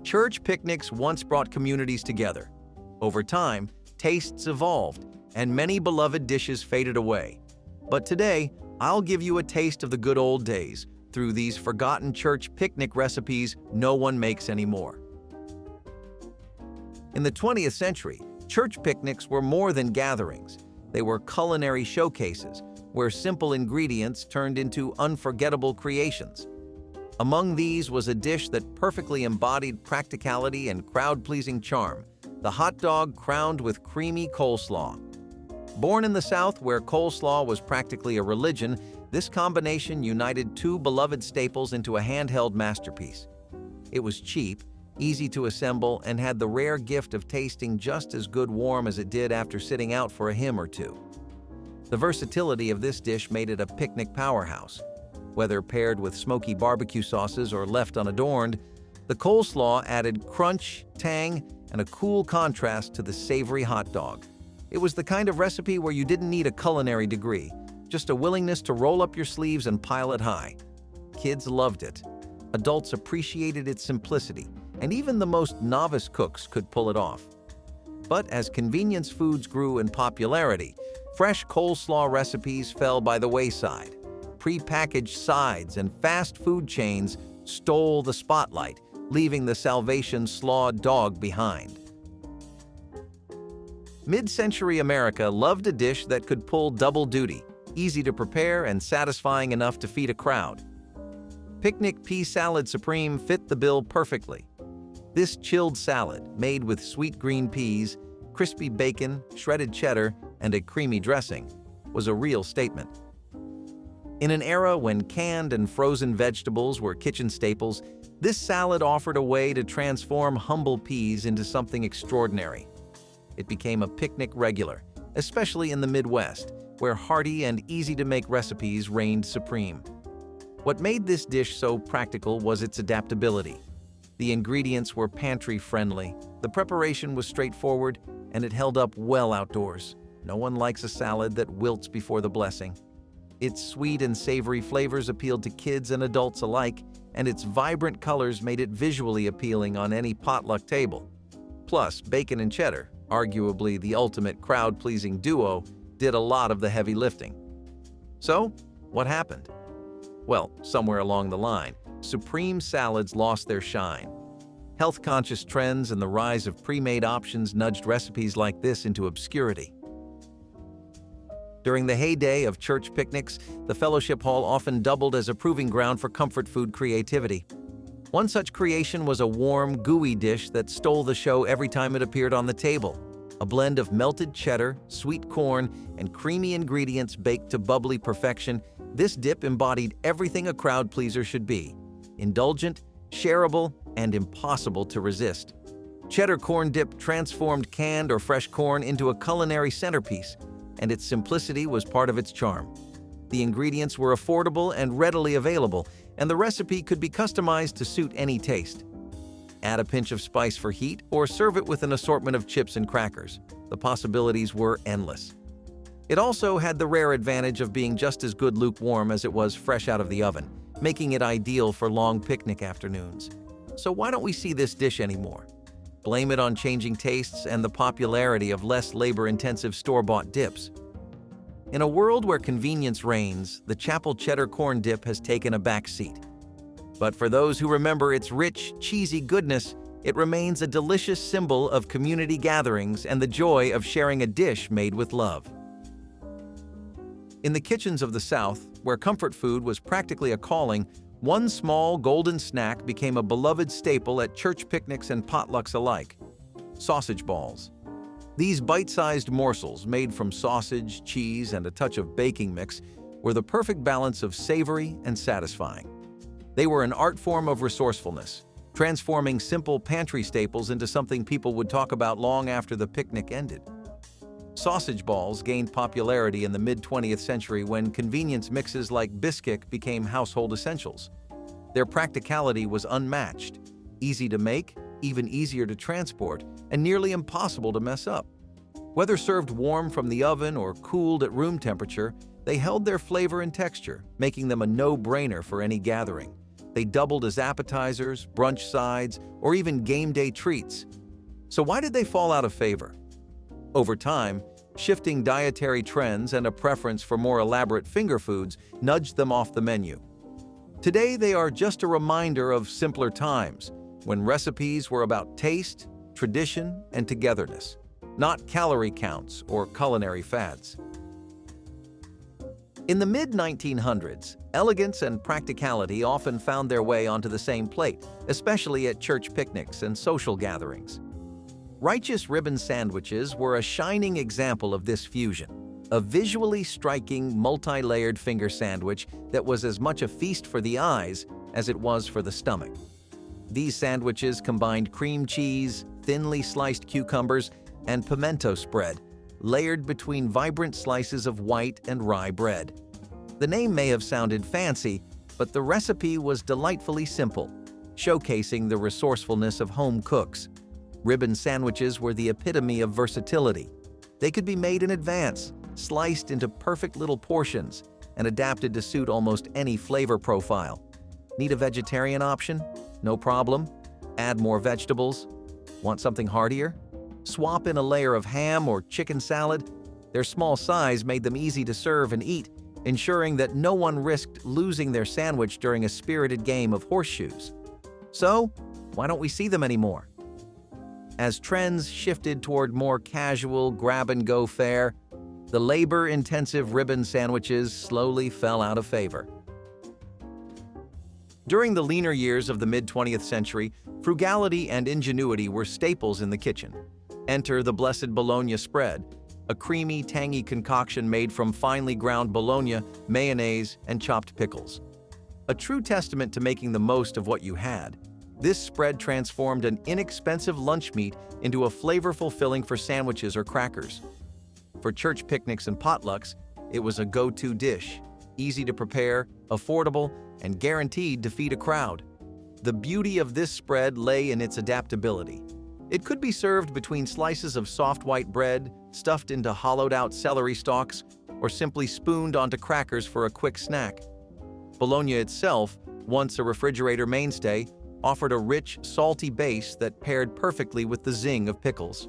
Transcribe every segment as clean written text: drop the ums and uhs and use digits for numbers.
Church picnics once brought communities together. Over time, tastes evolved, and many beloved dishes faded away. But today, I'll give you a taste of the good old days through these forgotten church picnic recipes no one makes anymore. In the 20th century, church picnics were more than gatherings. They were culinary showcases where simple ingredients turned into unforgettable creations. Among these was a dish that perfectly embodied practicality and crowd-pleasing charm, the hot dog crowned with creamy coleslaw. Born in the South, where coleslaw was practically a religion, this combination united two beloved staples into a handheld masterpiece. It was cheap, easy to assemble, and had the rare gift of tasting just as good warm as it did after sitting out for a hymn or two. The versatility of this dish made it a picnic powerhouse. Whether paired with smoky barbecue sauces or left unadorned, the coleslaw added crunch, tang, and a cool contrast to the savory hot dog. It was the kind of recipe where you didn't need a culinary degree, just a willingness to roll up your sleeves and pile it high. Kids loved it. Adults appreciated its simplicity, and even the most novice cooks could pull it off. But as convenience foods grew in popularity, fresh coleslaw recipes fell by the wayside. Pre-packaged sides and fast food chains stole the spotlight, leaving the Salvation slaw dog behind. Mid-century America loved a dish that could pull double duty, easy to prepare and satisfying enough to feed a crowd. Picnic pea salad supreme fit the bill perfectly. This chilled salad, made with sweet green peas, crispy bacon, shredded cheddar, and a creamy dressing, was a real statement. In an era when canned and frozen vegetables were kitchen staples, this salad offered a way to transform humble peas into something extraordinary. It became a picnic regular, especially in the Midwest, where hearty and easy-to-make recipes reigned supreme. What made this dish so practical was its adaptability. The ingredients were pantry-friendly, the preparation was straightforward, and it held up well outdoors. No one likes a salad that wilts before the blessing. Its sweet and savory flavors appealed to kids and adults alike, and its vibrant colors made it visually appealing on any potluck table. Plus, bacon and cheddar, arguably the ultimate crowd-pleasing duo, did a lot of the heavy lifting. So, what happened? Well, somewhere along the line, supreme salads lost their shine. Health-conscious trends and the rise of pre-made options nudged recipes like this into obscurity. During the heyday of church picnics, the fellowship hall often doubled as a proving ground for comfort food creativity. One such creation was a warm, gooey dish that stole the show every time it appeared on the table. A blend of melted cheddar, sweet corn, and creamy ingredients baked to bubbly perfection, this dip embodied everything a crowd pleaser should be: indulgent, shareable, and impossible to resist. Cheddar corn dip transformed canned or fresh corn into a culinary centerpiece, and its simplicity was part of its charm. The ingredients were affordable and readily available, and the recipe could be customized to suit any taste. Add a pinch of spice for heat, or serve it with an assortment of chips and crackers. The possibilities were endless. It also had the rare advantage of being just as good lukewarm as it was fresh out of the oven, making it ideal for long picnic afternoons. So why don't we see this dish anymore? Blame it on changing tastes and the popularity of less labor-intensive store-bought dips. In a world where convenience reigns, the Chapel cheddar corn dip has taken a back seat. But for those who remember its rich, cheesy goodness, it remains a delicious symbol of community gatherings and the joy of sharing a dish made with love. In the kitchens of the South, where comfort food was practically a calling, one small golden snack became a beloved staple at church picnics and potlucks alike: sausage balls. These bite-sized morsels, made from sausage, cheese, and a touch of baking mix, were the perfect balance of savory and satisfying. They were an art form of resourcefulness, transforming simple pantry staples into something people would talk about long after the picnic ended. Sausage balls gained popularity in the mid-20th century when convenience mixes like Biscuits became household essentials. Their practicality was unmatched, easy to make, even easier to transport, and nearly impossible to mess up. Whether served warm from the oven or cooled at room temperature, they held their flavor and texture, making them a no-brainer for any gathering. They doubled as appetizers, brunch sides, or even game day treats. So why did they fall out of favor? Over time, shifting dietary trends and a preference for more elaborate finger foods nudged them off the menu. Today, they are just a reminder of simpler times, when recipes were about taste, tradition, and togetherness, not calorie counts or culinary fads. In the mid-1900s, elegance and practicality often found their way onto the same plate, especially at church picnics and social gatherings. Righteous ribbon sandwiches were a shining example of this fusion, a visually striking, multi-layered finger sandwich that was as much a feast for the eyes as it was for the stomach. These sandwiches combined cream cheese, thinly sliced cucumbers, and pimento spread, layered between vibrant slices of white and rye bread. The name may have sounded fancy, but the recipe was delightfully simple, showcasing the resourcefulness of home cooks. Ribbon sandwiches were the epitome of versatility. They could be made in advance, sliced into perfect little portions, and adapted to suit almost any flavor profile. Need a vegetarian option? No problem. Add more vegetables. Want something heartier? Swap in a layer of ham or chicken salad. Their small size made them easy to serve and eat, ensuring that no one risked losing their sandwich during a spirited game of horseshoes. So, why don't we see them anymore? As trends shifted toward more casual grab-and-go fare, the labor-intensive ribbon sandwiches slowly fell out of favor. During the leaner years of the mid-20th century, frugality and ingenuity were staples in the kitchen. Enter the blessed Bologna spread, a creamy, tangy concoction made from finely ground Bologna, mayonnaise, and chopped pickles. A true testament to making the most of what you had, this spread transformed an inexpensive lunch meat into a flavorful filling for sandwiches or crackers. For church picnics and potlucks, it was a go-to dish, easy to prepare, affordable, and guaranteed to feed a crowd. The beauty of this spread lay in its adaptability. It could be served between slices of soft white bread, stuffed into hollowed-out celery stalks, or simply spooned onto crackers for a quick snack. Bologna itself, once a refrigerator mainstay, offered a rich, salty base that paired perfectly with the zing of pickles.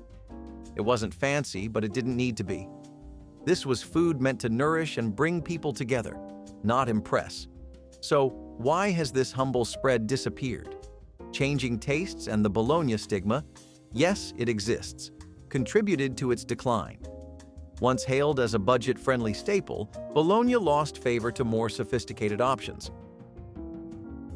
It wasn't fancy, but it didn't need to be. This was food meant to nourish and bring people together, not impress. So, why has this humble spread disappeared? Changing tastes and the Bologna stigma, yes, it exists, contributed to its decline. Once hailed as a budget-friendly staple, Bologna lost favor to more sophisticated options.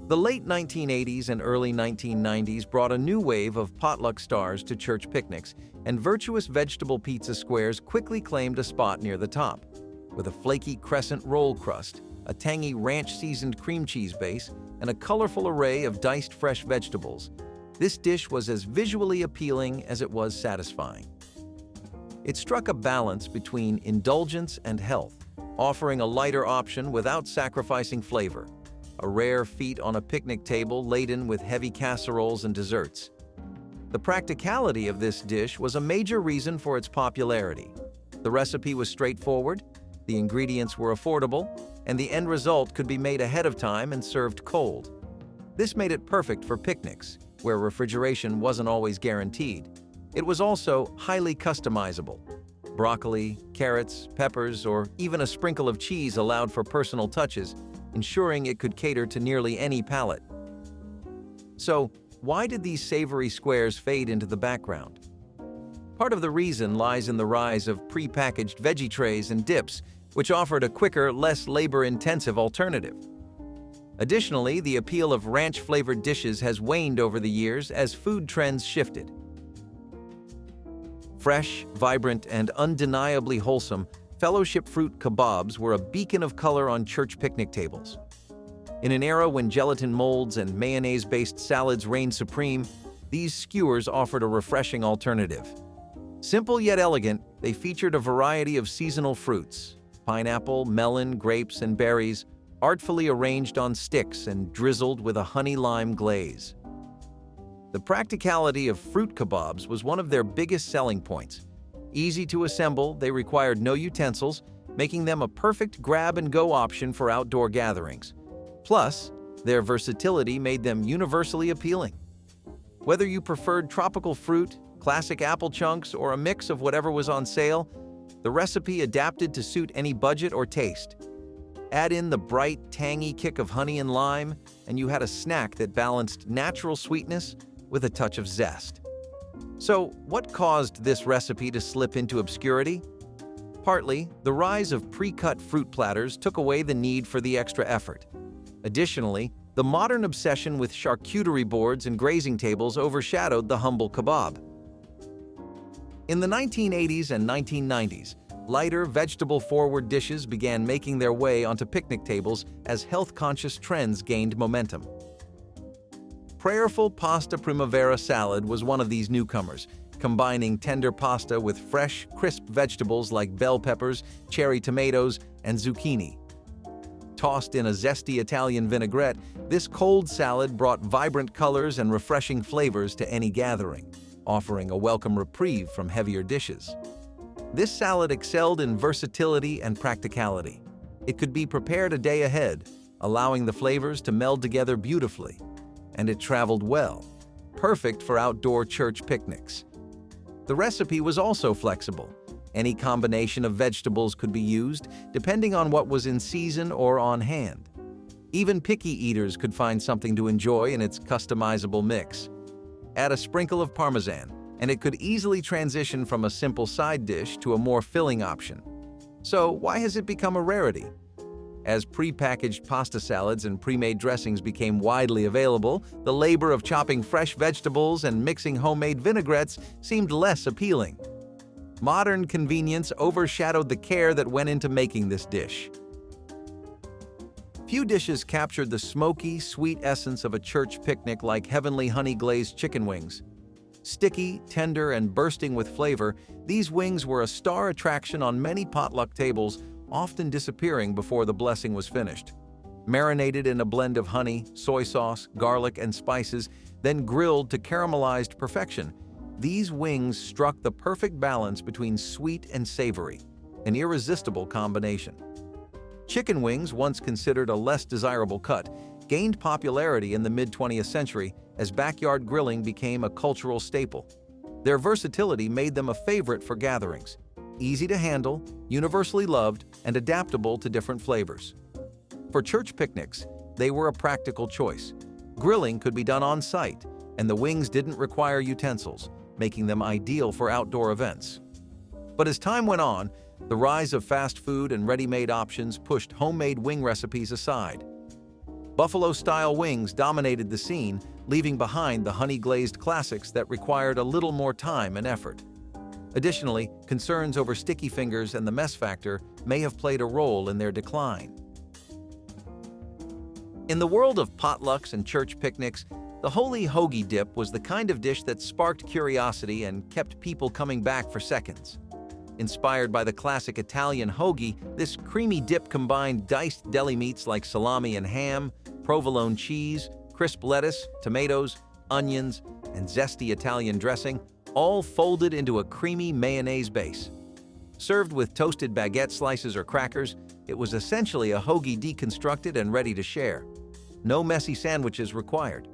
The late 1980s and early 1990s brought a new wave of potluck stars to church picnics, and virtuous vegetable pizza squares quickly claimed a spot near the top. With a flaky crescent roll crust, a tangy ranch-seasoned cream cheese base, and a colorful array of diced fresh vegetables, this dish was as visually appealing as it was satisfying. It struck a balance between indulgence and health, offering a lighter option without sacrificing flavor, a rare feat on a picnic table laden with heavy casseroles and desserts. The practicality of this dish was a major reason for its popularity. The recipe was straightforward, the ingredients were affordable, and the end result could be made ahead of time and served cold. This made it perfect for picnics, where refrigeration wasn't always guaranteed. It was also highly customizable. Broccoli, carrots, peppers, or even a sprinkle of cheese allowed for personal touches, ensuring it could cater to nearly any palate. So, why did these savory squares fade into the background? Part of the reason lies in the rise of pre-packaged veggie trays and dips, which offered a quicker, less labor-intensive alternative. Additionally, the appeal of ranch-flavored dishes has waned over the years as food trends shifted. Fresh, vibrant, and undeniably wholesome, fellowship fruit kebabs were a beacon of color on church picnic tables. In an era when gelatin molds and mayonnaise-based salads reigned supreme, these skewers offered a refreshing alternative. Simple yet elegant, they featured a variety of seasonal fruits, pineapple, melon, grapes, and berries, artfully arranged on sticks and drizzled with a honey-lime glaze. The practicality of fruit kebabs was one of their biggest selling points. Easy to assemble, they required no utensils, making them a perfect grab-and-go option for outdoor gatherings. Plus, Their versatility made them universally appealing. Whether you preferred tropical fruit, classic apple chunks, or a mix of whatever was on sale, the recipe adapted to suit any budget or taste. Add in the bright, tangy kick of honey and lime, and you had a snack that balanced natural sweetness with a touch of zest. So, what caused this recipe to slip into obscurity? Partly, the rise of pre-cut fruit platters took away the need for the extra effort. Additionally, the modern obsession with charcuterie boards and grazing tables overshadowed the humble kebab. In the 1980s and 1990s, lighter, vegetable-forward dishes began making their way onto picnic tables as health-conscious trends gained momentum. Prayerful pasta primavera salad was one of these newcomers, combining tender pasta with fresh, crisp vegetables like bell peppers, cherry tomatoes, and zucchini. Tossed in a zesty Italian vinaigrette, this cold salad brought vibrant colors and refreshing flavors to any gathering, offering a welcome reprieve from heavier dishes. This salad excelled in versatility and practicality. It could be prepared a day ahead, allowing the flavors to meld together beautifully. And it traveled well, perfect for outdoor church picnics. The recipe was also flexible. Any combination of vegetables could be used, depending on what was in season or on hand. Even picky eaters could find something to enjoy in its customizable mix. Add a sprinkle of Parmesan, and it could easily transition from a simple side dish to a more filling option. So, why has it become a rarity? As pre-packaged pasta salads and pre-made dressings became widely available, the labor of chopping fresh vegetables and mixing homemade vinaigrettes seemed less appealing. Modern convenience overshadowed the care that went into making this dish. Few dishes captured the smoky, sweet essence of a church picnic like heavenly honey-glazed chicken wings. Sticky, tender, and bursting with flavor, these wings were a star attraction on many potluck tables, often disappearing before the blessing was finished. Marinated in a blend of honey, soy sauce, garlic, and spices, then grilled to caramelized perfection, these wings struck the perfect balance between sweet and savory, an irresistible combination. Chicken wings, once considered a less desirable cut, gained popularity in the mid-20th century as backyard grilling became a cultural staple. Their versatility made them a favorite for gatherings. Easy to handle, universally loved, and adaptable to different flavors. For church picnics, they were a practical choice. Grilling could be done on site, and the wings didn't require utensils, making them ideal for outdoor events. But as time went on, the rise of fast food and ready-made options pushed homemade wing recipes aside. Buffalo-style wings dominated the scene, leaving behind the honey-glazed classics that required a little more time and effort. Additionally, concerns over sticky fingers and the mess factor may have played a role in their decline. In the world of potlucks and church picnics, the holy hoagie dip was the kind of dish that sparked curiosity and kept people coming back for seconds. Inspired by the classic Italian hoagie, this creamy dip combined diced deli meats like salami and ham, provolone cheese, crisp lettuce, tomatoes, onions, and zesty Italian dressing, all folded into a creamy mayonnaise base. Served with toasted baguette slices or crackers, it was essentially a hoagie deconstructed and ready to share. No messy sandwiches required.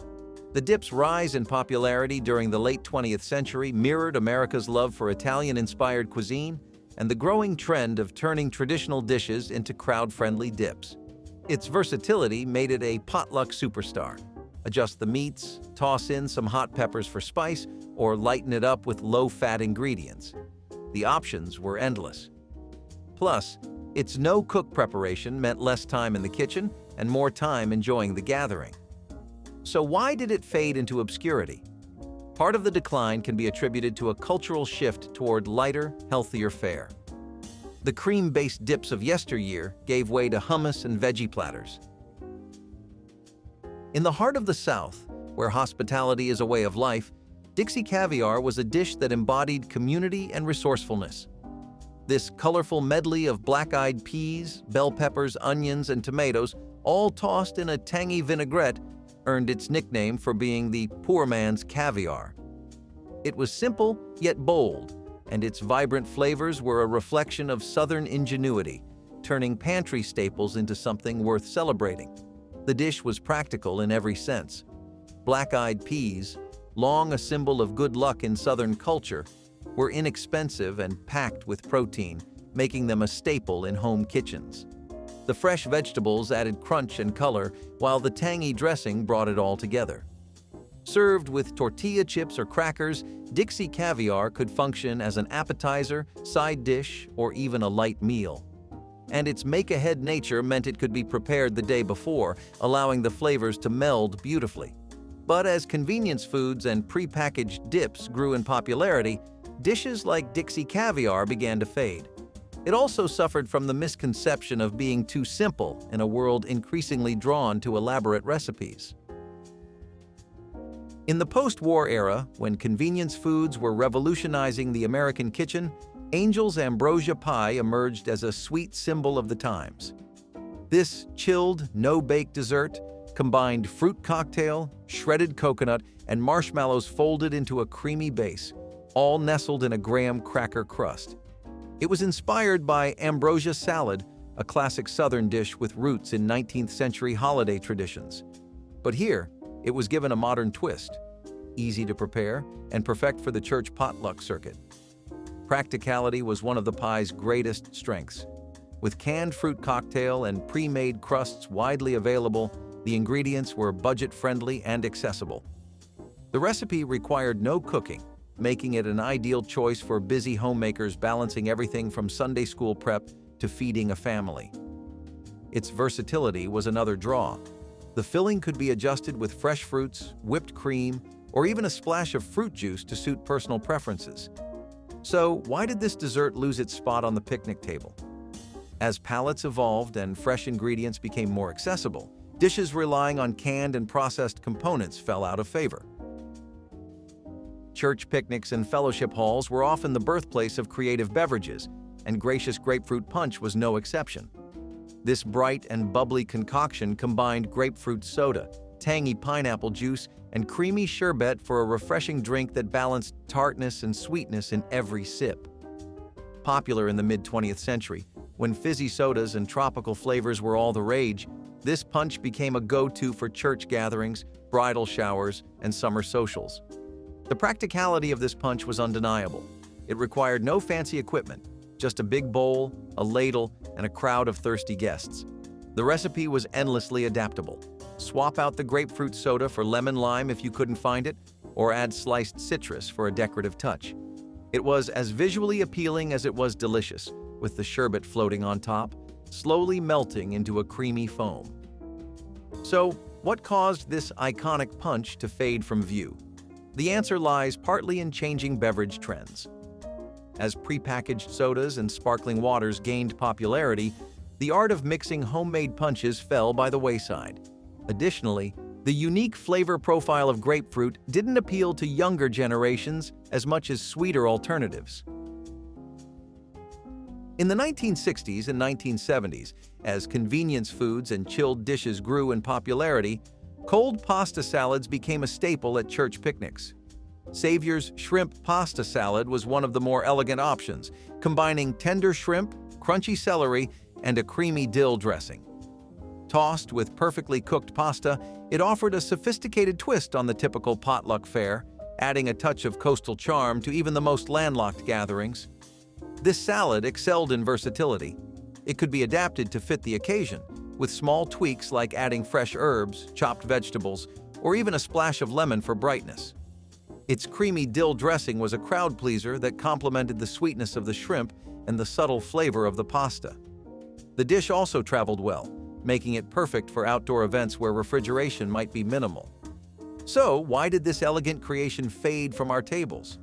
The dip's rise in popularity during the late 20th century mirrored America's love for Italian-inspired cuisine and the growing trend of turning traditional dishes into crowd-friendly dips. Its versatility made it a potluck superstar. Adjust the meats, toss in some hot peppers for spice, or lighten it up with low-fat ingredients. The options were endless. Plus, its no-cook preparation meant less time in the kitchen and more time enjoying the gathering. So why did it fade into obscurity? Part of the decline can be attributed to a cultural shift toward lighter, healthier fare. The cream-based dips of yesteryear gave way to hummus and veggie platters. In the heart of the South, where hospitality is a way of life, Dixie caviar was a dish that embodied community and resourcefulness. This colorful medley of black-eyed peas, bell peppers, onions, and tomatoes, all tossed in a tangy vinaigrette, earned its nickname for being the poor man's caviar. It was simple yet bold, and its vibrant flavors were a reflection of Southern ingenuity, turning pantry staples into something worth celebrating. The dish was practical in every sense. Black-eyed peas, long a symbol of good luck in Southern culture, were inexpensive and packed with protein, making them a staple in home kitchens. The fresh vegetables added crunch and color, while the tangy dressing brought it all together. Served with tortilla chips or crackers, Dixie caviar could function as an appetizer, side dish, or even a light meal. And its make-ahead nature meant it could be prepared the day before, allowing the flavors to meld beautifully. But as convenience foods and prepackaged dips grew in popularity, dishes like Dixie caviar began to fade. It also suffered from the misconception of being too simple in a world increasingly drawn to elaborate recipes. In the post-war era, when convenience foods were revolutionizing the American kitchen, Angel's ambrosia pie emerged as a sweet symbol of the times. This chilled, no-bake dessert combined fruit cocktail, shredded coconut, and marshmallows folded into a creamy base, all nestled in a graham cracker crust. It was inspired by ambrosia salad, a classic Southern dish with roots in 19th-century holiday traditions. But here, it was given a modern twist, easy to prepare and perfect for the church potluck circuit. Practicality was one of the pie's greatest strengths. With canned fruit cocktail and pre-made crusts widely available, the ingredients were budget-friendly and accessible. The recipe required no cooking, making it an ideal choice for busy homemakers balancing everything from Sunday school prep to feeding a family. Its versatility was another draw. The filling could be adjusted with fresh fruits, whipped cream, or even a splash of fruit juice to suit personal preferences. So, why did this dessert lose its spot on the picnic table? As palates evolved and fresh ingredients became more accessible, dishes relying on canned and processed components fell out of favor. Church picnics and fellowship halls were often the birthplace of creative beverages, and gracious grapefruit punch was no exception. This bright and bubbly concoction combined grapefruit soda, tangy pineapple juice, and creamy sherbet for a refreshing drink that balanced tartness and sweetness in every sip. Popular in the mid-20th century, when fizzy sodas and tropical flavors were all the rage, this punch became a go-to for church gatherings, bridal showers, and summer socials. The practicality of this punch was undeniable. It required no fancy equipment, just a big bowl, a ladle, and a crowd of thirsty guests. The recipe was endlessly adaptable. Swap out the grapefruit soda for lemon lime if you couldn't find it, or add sliced citrus for a decorative touch. It was as visually appealing as it was delicious, with the sherbet floating on top, slowly melting into a creamy foam. So, what caused this iconic punch to fade from view? The answer lies partly in changing beverage trends. As prepackaged sodas and sparkling waters gained popularity, the art of mixing homemade punches fell by the wayside. Additionally, the unique flavor profile of grapefruit didn't appeal to younger generations as much as sweeter alternatives. In the 1960s and 1970s, as convenience foods and chilled dishes grew in popularity, cold pasta salads became a staple at church picnics. Savior's shrimp pasta salad was one of the more elegant options, combining tender shrimp, crunchy celery, and a creamy dill dressing. Tossed with perfectly cooked pasta, it offered a sophisticated twist on the typical potluck fare, adding a touch of coastal charm to even the most landlocked gatherings. This salad excelled in versatility. It could be adapted to fit the occasion, with small tweaks like adding fresh herbs, chopped vegetables, or even a splash of lemon for brightness. Its creamy dill dressing was a crowd pleaser that complemented the sweetness of the shrimp and the subtle flavor of the pasta. The dish also traveled well, making it perfect for outdoor events where refrigeration might be minimal. So, why did this elegant creation fade from our tables?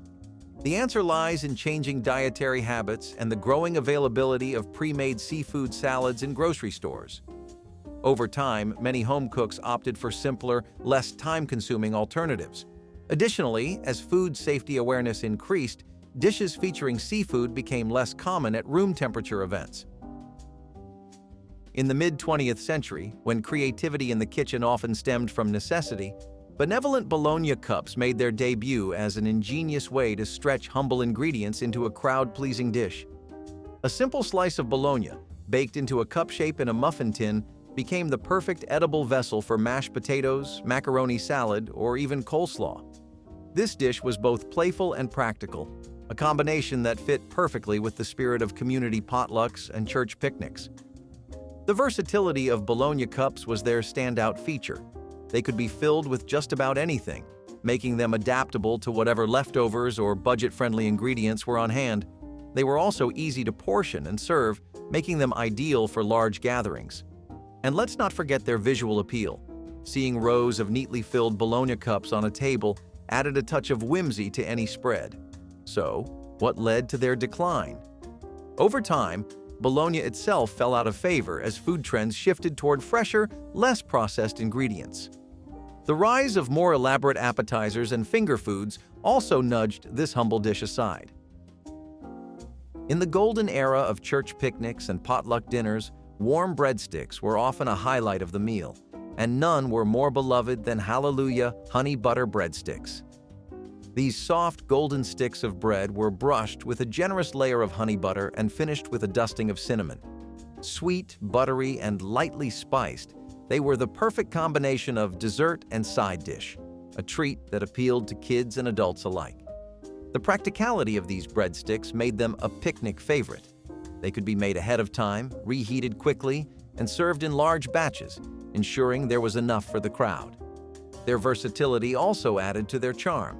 The answer lies in changing dietary habits and the growing availability of pre-made seafood salads in grocery stores. Over time, many home cooks opted for simpler, less time-consuming alternatives. Additionally, as food safety awareness increased, dishes featuring seafood became less common at room temperature events. In the mid-20th century, when creativity in the kitchen often stemmed from necessity, benevolent Bologna cups made their debut as an ingenious way to stretch humble ingredients into a crowd-pleasing dish. A simple slice of Bologna, baked into a cup shape in a muffin tin, became the perfect edible vessel for mashed potatoes, macaroni salad, or even coleslaw. This dish was both playful and practical, a combination that fit perfectly with the spirit of community potlucks and church picnics. The versatility of Bologna cups was their standout feature. They could be filled with just about anything, making them adaptable to whatever leftovers or budget-friendly ingredients were on hand. They were also easy to portion and serve, making them ideal for large gatherings. And let's not forget their visual appeal. Seeing rows of neatly filled Bologna cups on a table added a touch of whimsy to any spread. So, what led to their decline? Over time, Bologna itself fell out of favor as food trends shifted toward fresher, less processed ingredients. The rise of more elaborate appetizers and finger foods also nudged this humble dish aside. In the golden era of church picnics and potluck dinners, warm breadsticks were often a highlight of the meal, and none were more beloved than Hallelujah honey butter breadsticks. These soft, golden sticks of bread were brushed with a generous layer of honey butter and finished with a dusting of cinnamon. Sweet, buttery, and lightly spiced, they were the perfect combination of dessert and side dish, a treat that appealed to kids and adults alike. The practicality of these breadsticks made them a picnic favorite. They could be made ahead of time, reheated quickly, and served in large batches, ensuring there was enough for the crowd. Their versatility also added to their charm.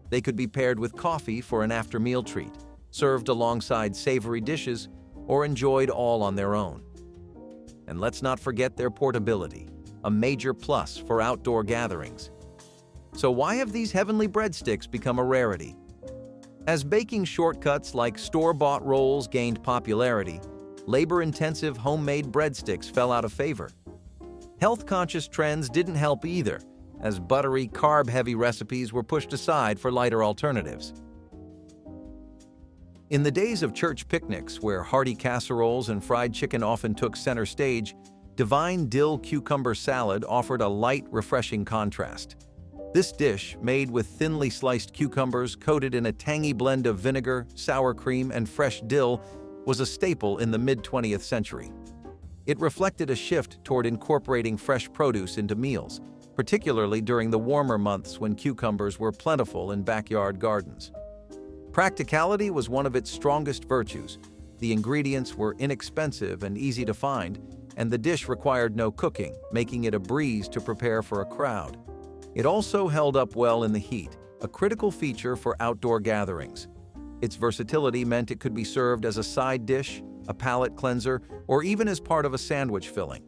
They could be paired with coffee for an after-meal treat, served alongside savory dishes, or enjoyed all on their own. And let's not forget their portability, a major plus for outdoor gatherings. So why have these heavenly breadsticks become a rarity? As baking shortcuts like store-bought rolls gained popularity, labor-intensive homemade breadsticks fell out of favor. Health-conscious trends didn't help either, as buttery, carb-heavy recipes were pushed aside for lighter alternatives. In the days of church picnics, where hearty casseroles and fried chicken often took center stage, divine dill cucumber salad offered a light, refreshing contrast. This dish, made with thinly sliced cucumbers coated in a tangy blend of vinegar, sour cream, and fresh dill, was a staple in the mid-20th century. It reflected a shift toward incorporating fresh produce into meals, particularly during the warmer months when cucumbers were plentiful in backyard gardens. Practicality was one of its strongest virtues. The ingredients were inexpensive and easy to find, and the dish required no cooking, making it a breeze to prepare for a crowd. It also held up well in the heat, a critical feature for outdoor gatherings. Its versatility meant it could be served as a side dish, a palate cleanser, or even as part of a sandwich filling.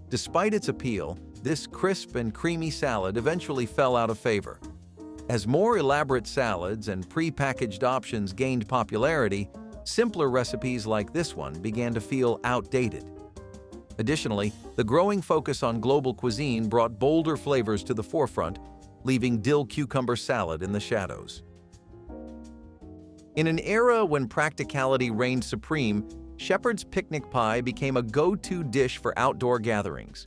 Despite its appeal, this crisp and creamy salad eventually fell out of favor. As more elaborate salads and pre-packaged options gained popularity, simpler recipes like this one began to feel outdated. Additionally, the growing focus on global cuisine brought bolder flavors to the forefront, leaving dill cucumber salad in the shadows. In an era when practicality reigned supreme, shepherd's picnic pie became a go-to dish for outdoor gatherings.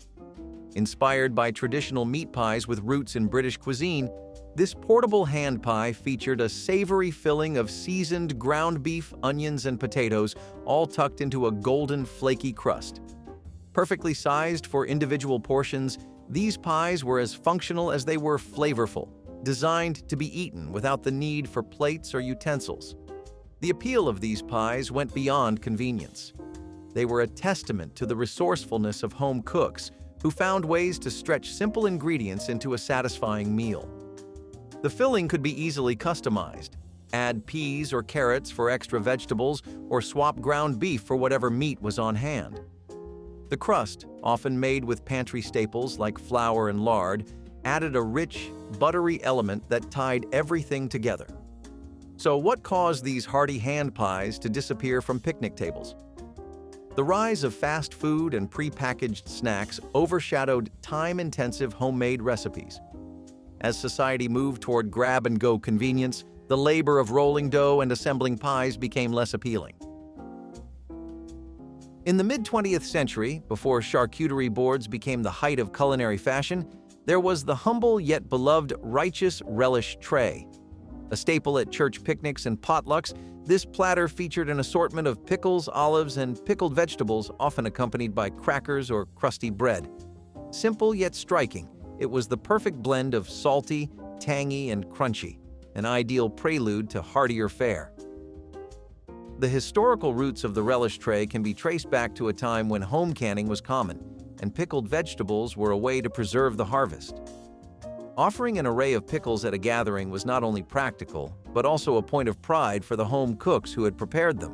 Inspired by traditional meat pies with roots in British cuisine, this portable hand pie featured a savory filling of seasoned ground beef, onions, and potatoes, all tucked into a golden, flaky crust. Perfectly sized for individual portions, these pies were as functional as they were flavorful, designed to be eaten without the need for plates or utensils. The appeal of these pies went beyond convenience. They were a testament to the resourcefulness of home cooks who found ways to stretch simple ingredients into a satisfying meal. The filling could be easily customized. Add peas or carrots for extra vegetables, or swap ground beef for whatever meat was on hand. The crust, often made with pantry staples like flour and lard, added a rich, buttery element that tied everything together. So what caused these hearty hand pies to disappear from picnic tables? The rise of fast food and pre-packaged snacks overshadowed time-intensive homemade recipes. As society moved toward grab-and-go convenience, the labor of rolling dough and assembling pies became less appealing. In the mid-20th century, before charcuterie boards became the height of culinary fashion, there was the humble yet beloved righteous relish tray. A staple at church picnics and potlucks, this platter featured an assortment of pickles, olives, and pickled vegetables, often accompanied by crackers or crusty bread. Simple yet striking, it was the perfect blend of salty, tangy, and crunchy, an ideal prelude to heartier fare. The historical roots of the relish tray can be traced back to a time when home canning was common, and pickled vegetables were a way to preserve the harvest. Offering an array of pickles at a gathering was not only practical, but also a point of pride for the home cooks who had prepared them.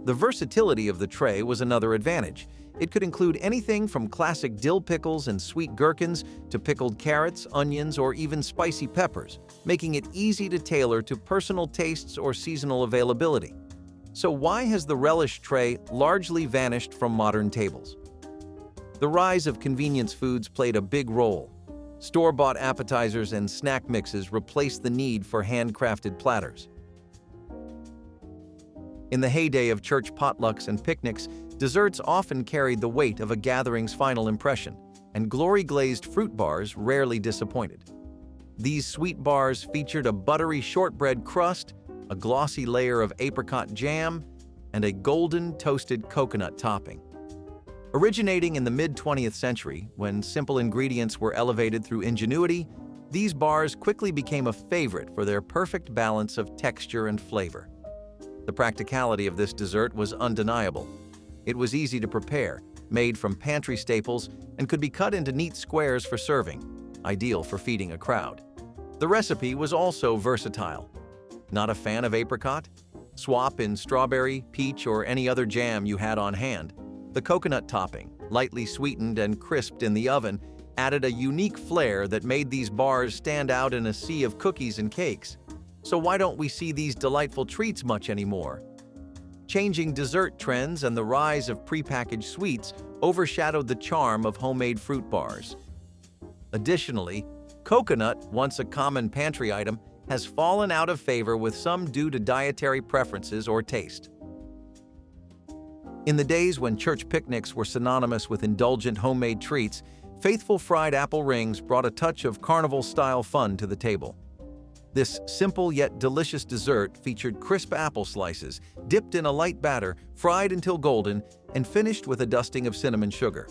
The versatility of the tray was another advantage. It could include anything from classic dill pickles and sweet gherkins to pickled carrots, onions, or even spicy peppers, making it easy to tailor to personal tastes or seasonal availability. So why has the relish tray largely vanished from modern tables? The rise of convenience foods played a big role. Store-bought appetizers and snack mixes replaced the need for handcrafted platters. In the heyday of church potlucks and picnics, desserts often carried the weight of a gathering's final impression, and glory-glazed fruit bars rarely disappointed. These sweet bars featured a buttery shortbread crust, a glossy layer of apricot jam, and a golden toasted coconut topping. Originating in the mid-20th century, when simple ingredients were elevated through ingenuity, these bars quickly became a favorite for their perfect balance of texture and flavor. The practicality of this dessert was undeniable. It was easy to prepare, made from pantry staples, and could be cut into neat squares for serving, ideal for feeding a crowd. The recipe was also versatile. Not a fan of apricot? Swap in strawberry, peach, or any other jam you had on hand. The coconut topping, lightly sweetened and crisped in the oven, added a unique flair that made these bars stand out in a sea of cookies and cakes. So why don't we see these delightful treats much anymore? Changing dessert trends and the rise of prepackaged sweets overshadowed the charm of homemade fruit bars. Additionally, coconut, once a common pantry item, has fallen out of favor with some due to dietary preferences or taste. In the days when church picnics were synonymous with indulgent homemade treats, faithful fried apple rings brought a touch of carnival-style fun to the table. This simple yet delicious dessert featured crisp apple slices, dipped in a light batter, fried until golden, and finished with a dusting of cinnamon sugar.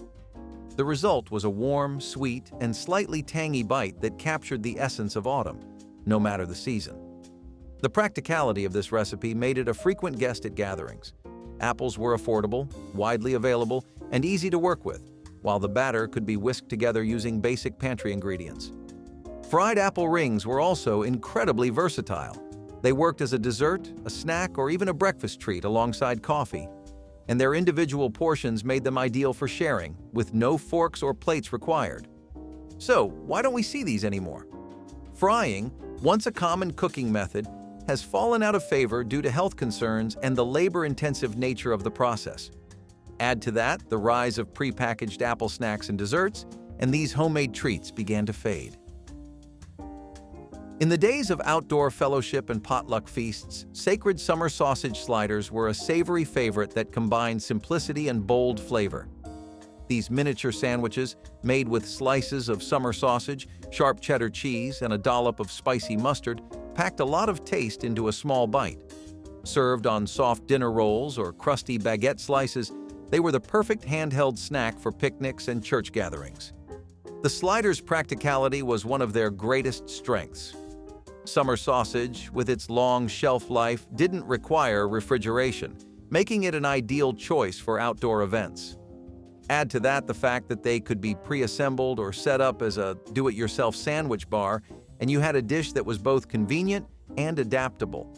The result was a warm, sweet, and slightly tangy bite that captured the essence of autumn, no matter the season. The practicality of this recipe made it a frequent guest at gatherings. Apples were affordable, widely available, and easy to work with, while the batter could be whisked together using basic pantry ingredients. Fried apple rings were also incredibly versatile. They worked as a dessert, a snack, or even a breakfast treat alongside coffee, and their individual portions made them ideal for sharing, with no forks or plates required. So, why don't we see these anymore? Frying, once a common cooking method, has fallen out of favor due to health concerns and the labor-intensive nature of the process. Add to that the rise of prepackaged apple snacks and desserts, and these homemade treats began to fade. In the days of outdoor fellowship and potluck feasts, sacred summer sausage sliders were a savory favorite that combined simplicity and bold flavor. These miniature sandwiches, made with slices of summer sausage, sharp cheddar cheese, and a dollop of spicy mustard, packed a lot of taste into a small bite. Served on soft dinner rolls or crusty baguette slices, they were the perfect handheld snack for picnics and church gatherings. The sliders' practicality was one of their greatest strengths. Summer sausage, with its long shelf life, didn't require refrigeration, making it an ideal choice for outdoor events. Add to that the fact that they could be pre-assembled or set up as a do-it-yourself sandwich bar, and you had a dish that was both convenient and adaptable.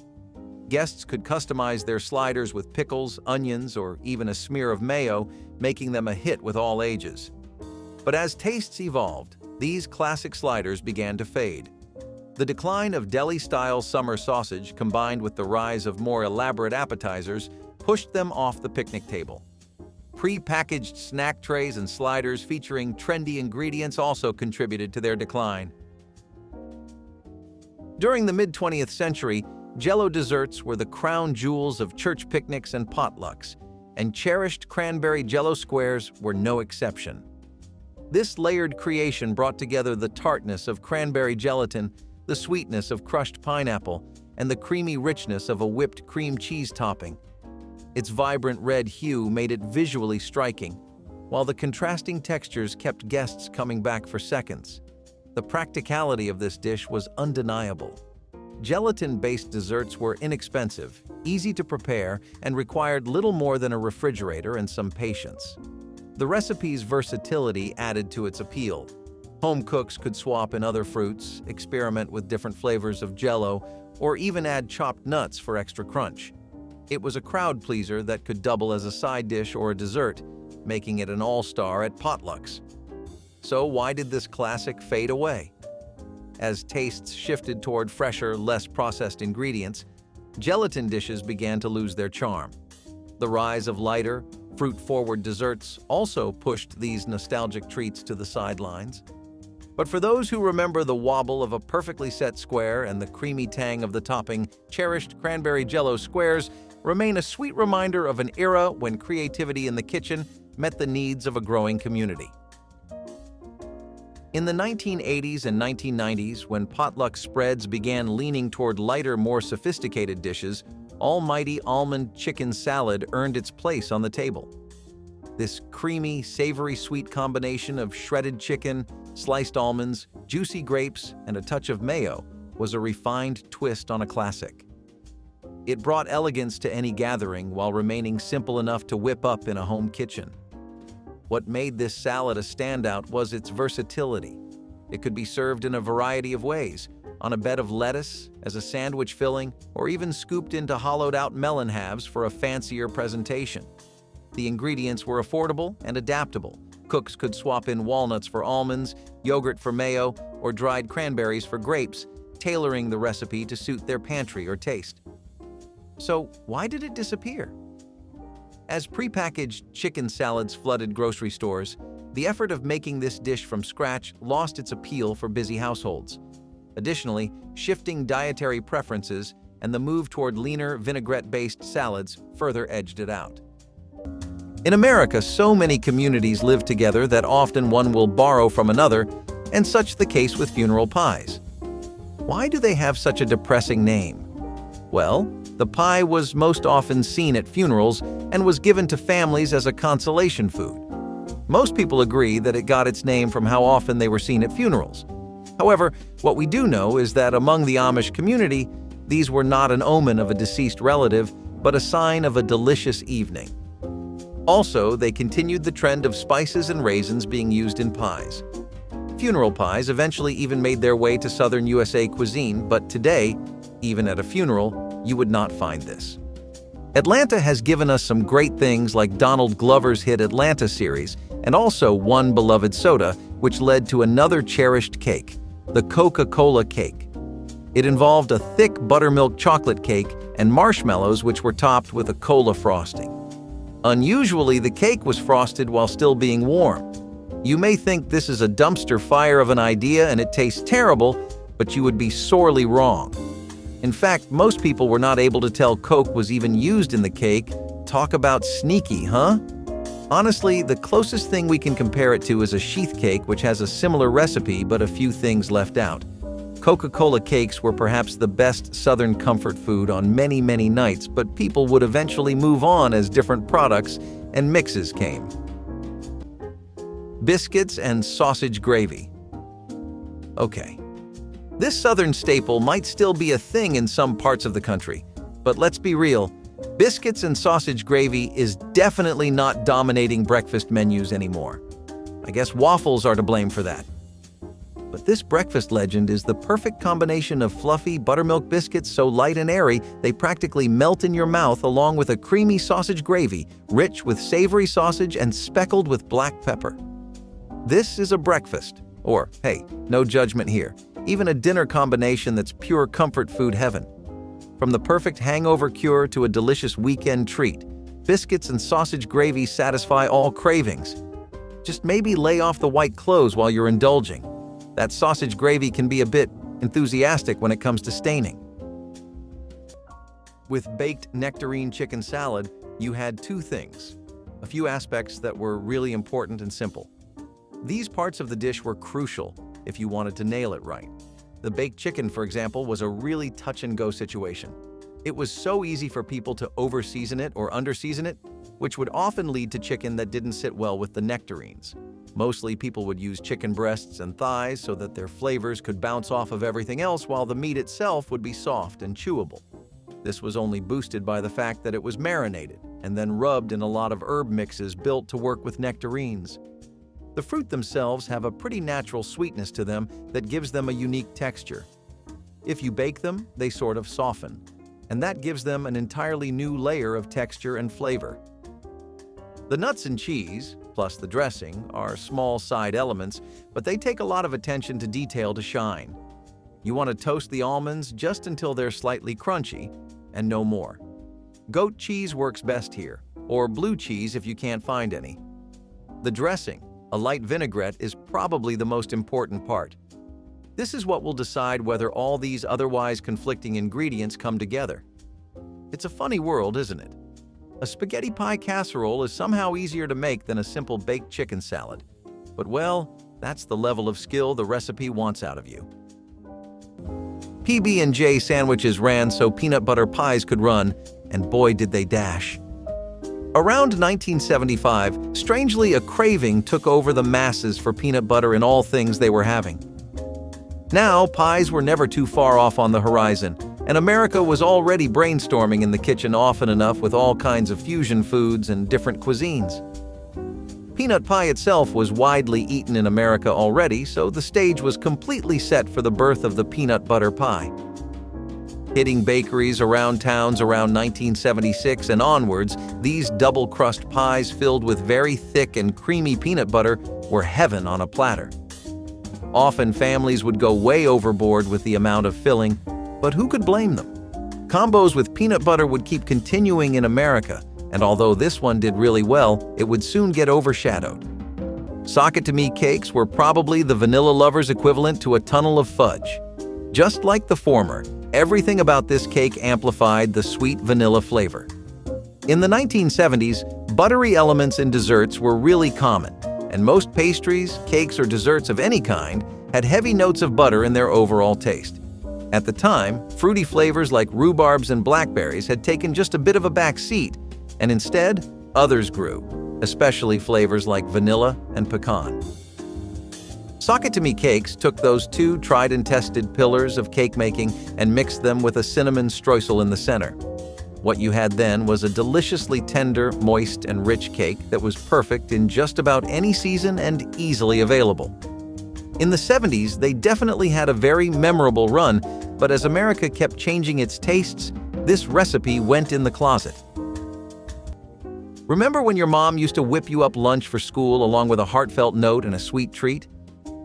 Guests could customize their sliders with pickles, onions, or even a smear of mayo, making them a hit with all ages. But as tastes evolved, these classic sliders began to fade. The decline of deli-style summer sausage, combined with the rise of more elaborate appetizers, pushed them off the picnic table. Pre-packaged snack trays and sliders featuring trendy ingredients also contributed to their decline. During the mid-20th century, jell-o desserts were the crown jewels of church picnics and potlucks, and cherished cranberry jell-o squares were no exception. This layered creation brought together the tartness of cranberry gelatin, the sweetness of crushed pineapple, and the creamy richness of a whipped cream cheese topping. Its vibrant red hue made it visually striking, while the contrasting textures kept guests coming back for seconds. The practicality of this dish was undeniable. Gelatin-based desserts were inexpensive, easy to prepare, and required little more than a refrigerator and some patience. The recipe's versatility added to its appeal. Home cooks could swap in other fruits, experiment with different flavors of jell-o, or even add chopped nuts for extra crunch. It was a crowd pleaser that could double as a side dish or a dessert, making it an all-star at potlucks. So why did this classic fade away? As tastes shifted toward fresher, less processed ingredients, gelatin dishes began to lose their charm. The rise of lighter, fruit-forward desserts also pushed these nostalgic treats to the sidelines. But for those who remember the wobble of a perfectly set square and the creamy tang of the topping, cherished cranberry jell-o squares remain a sweet reminder of an era when creativity in the kitchen met the needs of a growing community. In the 1980s and 1990s, when potluck spreads began leaning toward lighter, more sophisticated dishes, almighty almond chicken salad earned its place on the table. This creamy, savory sweet combination of shredded chicken, sliced almonds, juicy grapes, and a touch of mayo was a refined twist on a classic. It brought elegance to any gathering while remaining simple enough to whip up in a home kitchen. What made this salad a standout was its versatility. It could be served in a variety of ways, on a bed of lettuce, as a sandwich filling, or even scooped into hollowed-out melon halves for a fancier presentation. The ingredients were affordable and adaptable. Cooks could swap in walnuts for almonds, yogurt for mayo, or dried cranberries for grapes, tailoring the recipe to suit their pantry or taste. So, why did it disappear? As prepackaged chicken salads flooded grocery stores, the effort of making this dish from scratch lost its appeal for busy households. Additionally, shifting dietary preferences and the move toward leaner, vinaigrette-based salads further edged it out. In America, so many communities live together that often one will borrow from another, and such the case with funeral pies. Why do they have such a depressing name? Well, the pie was most often seen at funerals and was given to families as a consolation food. Most people agree that it got its name from how often they were seen at funerals. However, what we do know is that among the Amish community, these were not an omen of a deceased relative, but a sign of a delicious evening. Also, they continued the trend of spices and raisins being used in pies. Funeral pies eventually even made their way to southern USA cuisine, but today, even at a funeral, you would not find this. Atlanta has given us some great things like Donald Glover's hit Atlanta series, and also one beloved soda, which led to another cherished cake, the Coca-Cola cake. It involved a thick buttermilk chocolate cake and marshmallows which were topped with a cola frosting. Unusually, the cake was frosted while still being warm. You may think this is a dumpster fire of an idea and it tastes terrible, but you would be sorely wrong. In fact, most people were not able to tell Coke was even used in the cake. Talk about sneaky, huh? Honestly, the closest thing we can compare it to is a sheath cake, which has a similar recipe but a few things left out. Coca-Cola cakes were perhaps the best Southern comfort food on many, many nights, but people would eventually move on as different products and mixes came. Biscuits and sausage gravy. Okay. This Southern staple might still be a thing in some parts of the country, but let's be real, biscuits and sausage gravy is definitely not dominating breakfast menus anymore. I guess waffles are to blame for that. But this breakfast legend is the perfect combination of fluffy buttermilk biscuits so light and airy they practically melt in your mouth, along with a creamy sausage gravy, rich with savory sausage and speckled with black pepper. This is a breakfast, or hey, no judgment here, even a dinner combination that's pure comfort food heaven. From the perfect hangover cure to a delicious weekend treat, biscuits and sausage gravy satisfy all cravings. Just maybe lay off the white clothes while you're indulging. That sausage gravy can be a bit enthusiastic when it comes to staining. With baked nectarine chicken salad, you had two things, a few aspects that were really important and simple. These parts of the dish were crucial if you wanted to nail it right. The baked chicken, for example, was a really touch-and-go situation. It was so easy for people to over-season it or under-season it, which would often lead to chicken that didn't sit well with the nectarines. Mostly people would use chicken breasts and thighs so that their flavors could bounce off of everything else while the meat itself would be soft and chewable. This was only boosted by the fact that it was marinated and then rubbed in a lot of herb mixes built to work with nectarines. The fruit themselves have a pretty natural sweetness to them that gives them a unique texture. If you bake them, they sort of soften, and that gives them an entirely new layer of texture and flavor. The nuts and cheese, plus the dressing, are small side elements, but they take a lot of attention to detail to shine. You want to toast the almonds just until they're slightly crunchy, and no more. Goat cheese works best here, or blue cheese if you can't find any. The dressing, a light vinaigrette, is probably the most important part. This is what will decide whether all these otherwise conflicting ingredients come together. It's a funny world, isn't it? A spaghetti pie casserole is somehow easier to make than a simple baked chicken salad. But well, that's the level of skill the recipe wants out of you. PB&J sandwiches ran so peanut butter pies could run, and boy did they dash. Around 1975, strangely a craving took over the masses for peanut butter in all things they were having. Now, pies were never too far off on the horizon, and America was already brainstorming in the kitchen often enough with all kinds of fusion foods and different cuisines. Peanut pie itself was widely eaten in America already, so the stage was completely set for the birth of the peanut butter pie. Hitting bakeries around towns around 1976 and onwards, these double-crust pies filled with very thick and creamy peanut butter were heaven on a platter. Often families would go way overboard with the amount of filling, but who could blame them? Combos with peanut butter would keep continuing in America, and although this one did really well, it would soon get overshadowed. Sock-it-to-me cakes were probably the vanilla lover's equivalent to a tunnel of fudge. Just like the former, everything about this cake amplified the sweet vanilla flavor. In the 1970s, buttery elements in desserts were really common, and most pastries, cakes, or desserts of any kind had heavy notes of butter in their overall taste. At the time, fruity flavors like rhubarbs and blackberries had taken just a bit of a back seat, and instead, others grew, especially flavors like vanilla and pecan. Sock-it-to-me cakes took those two tried and tested pillars of cake making and mixed them with a cinnamon streusel in the center. What you had then was a deliciously tender, moist, and rich cake that was perfect in just about any season and easily available. In the 70s, they definitely had a very memorable run, but as America kept changing its tastes, this recipe went in the closet. Remember when your mom used to whip you up lunch for school along with a heartfelt note and a sweet treat?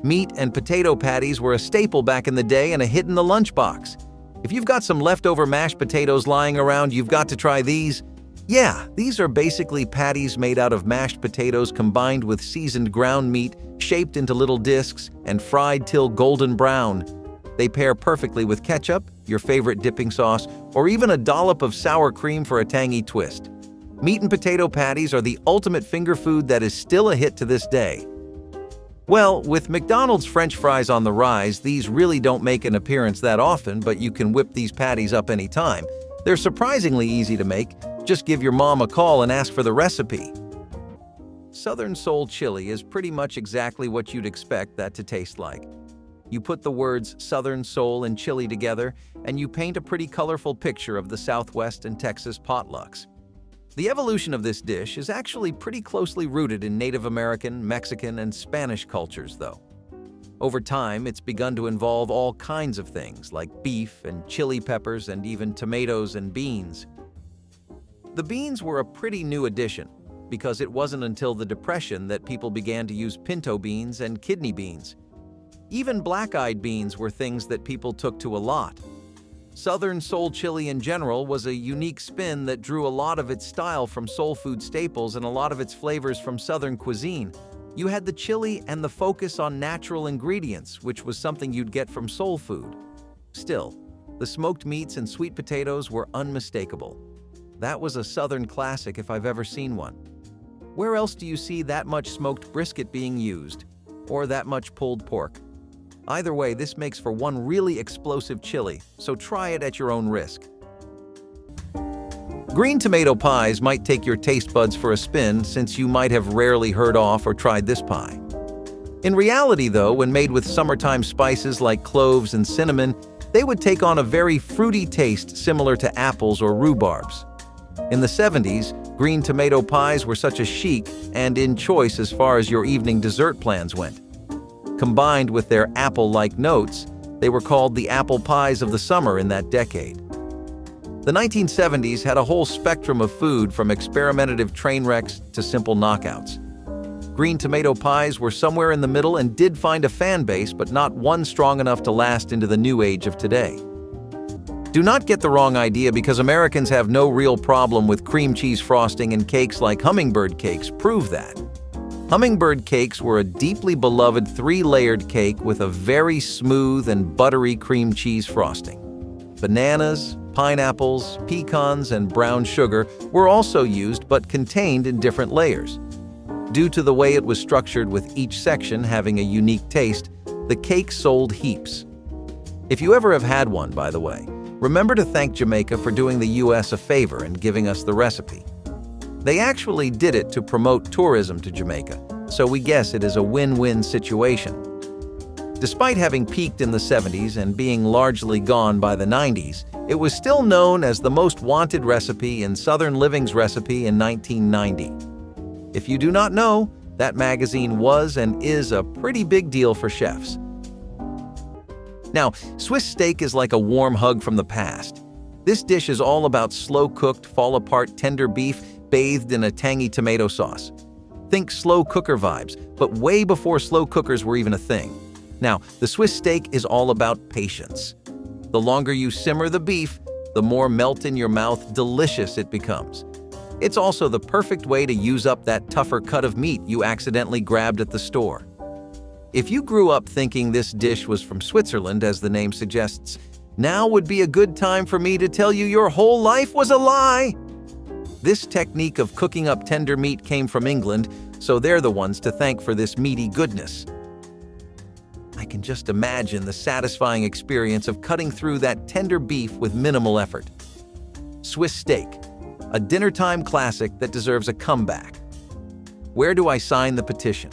Meat and potato patties were a staple back in the day and a hit in the lunchbox. If you've got some leftover mashed potatoes lying around, you've got to try these. Yeah, these are basically patties made out of mashed potatoes combined with seasoned ground meat, shaped into little discs, and fried till golden brown. They pair perfectly with ketchup, your favorite dipping sauce, or even a dollop of sour cream for a tangy twist. Meat and potato patties are the ultimate finger food that is still a hit to this day. Well, with McDonald's French fries on the rise, these really don't make an appearance that often, but you can whip these patties up anytime. They're surprisingly easy to make. Just give your mom a call and ask for the recipe. Southern Soul chili is pretty much exactly what you'd expect that to taste like. You put the words Southern Soul and chili together, and you paint a pretty colorful picture of the Southwest and Texas potlucks. The evolution of this dish is actually pretty closely rooted in Native American, Mexican, and Spanish cultures, though. Over time, it's begun to involve all kinds of things, like beef and chili peppers and even tomatoes and beans. The beans were a pretty new addition, because it wasn't until the Depression that people began to use pinto beans and kidney beans. Even black-eyed beans were things that people took to a lot. Southern soul chili in general was a unique spin that drew a lot of its style from soul food staples and a lot of its flavors from Southern cuisine. You had the chili and the focus on natural ingredients, which was something you'd get from soul food. Still, the smoked meats and sweet potatoes were unmistakable. That was a Southern classic if I've ever seen one. Where else do you see that much smoked brisket being used? Or that much pulled pork? Either way, this makes for one really explosive chili, so try it at your own risk. Green tomato pies might take your taste buds for a spin, since you might have rarely heard of or tried this pie. In reality, though, when made with summertime spices like cloves and cinnamon, they would take on a very fruity taste similar to apples or rhubarbs. In the 70s, green tomato pies were such a chic and in choice as far as your evening dessert plans went. Combined with their apple-like notes, they were called the apple pies of the summer in that decade. The 1970s had a whole spectrum of food, from experimentative train wrecks to simple knockouts. Green tomato pies were somewhere in the middle and did find a fan base, but not one strong enough to last into the new age of today. Do not get the wrong idea, because Americans have no real problem with cream cheese frosting, and cakes like Hummingbird cakes prove that. Hummingbird cakes were a deeply beloved 3-layered cake with a very smooth and buttery cream cheese frosting. Bananas, pineapples, pecans, and brown sugar were also used, but contained in different layers. Due to the way it was structured, with each section having a unique taste, the cake sold heaps. If you ever have had one, by the way, remember to thank Jamaica for doing the US a favor and giving us the recipe. They actually did it to promote tourism to Jamaica, so we guess it is a win-win situation. Despite having peaked in the 70s and being largely gone by the 90s, it was still known as the most wanted recipe in Southern Living's recipe in 1990. If you do not know, that magazine was and is a pretty big deal for chefs. Now, Swiss steak is like a warm hug from the past. This dish is all about slow-cooked, fall-apart tender beef bathed in a tangy tomato sauce. Think slow cooker vibes, but way before slow cookers were even a thing. Now, the Swiss steak is all about patience. The longer you simmer the beef, the more melt-in-your-mouth delicious it becomes. It's also the perfect way to use up that tougher cut of meat you accidentally grabbed at the store. If you grew up thinking this dish was from Switzerland, as the name suggests, now would be a good time for me to tell you your whole life was a lie. This technique of cooking up tender meat came from England, so they're the ones to thank for this meaty goodness. I can just imagine the satisfying experience of cutting through that tender beef with minimal effort. Swiss steak, a dinnertime classic that deserves a comeback. Where do I sign the petition?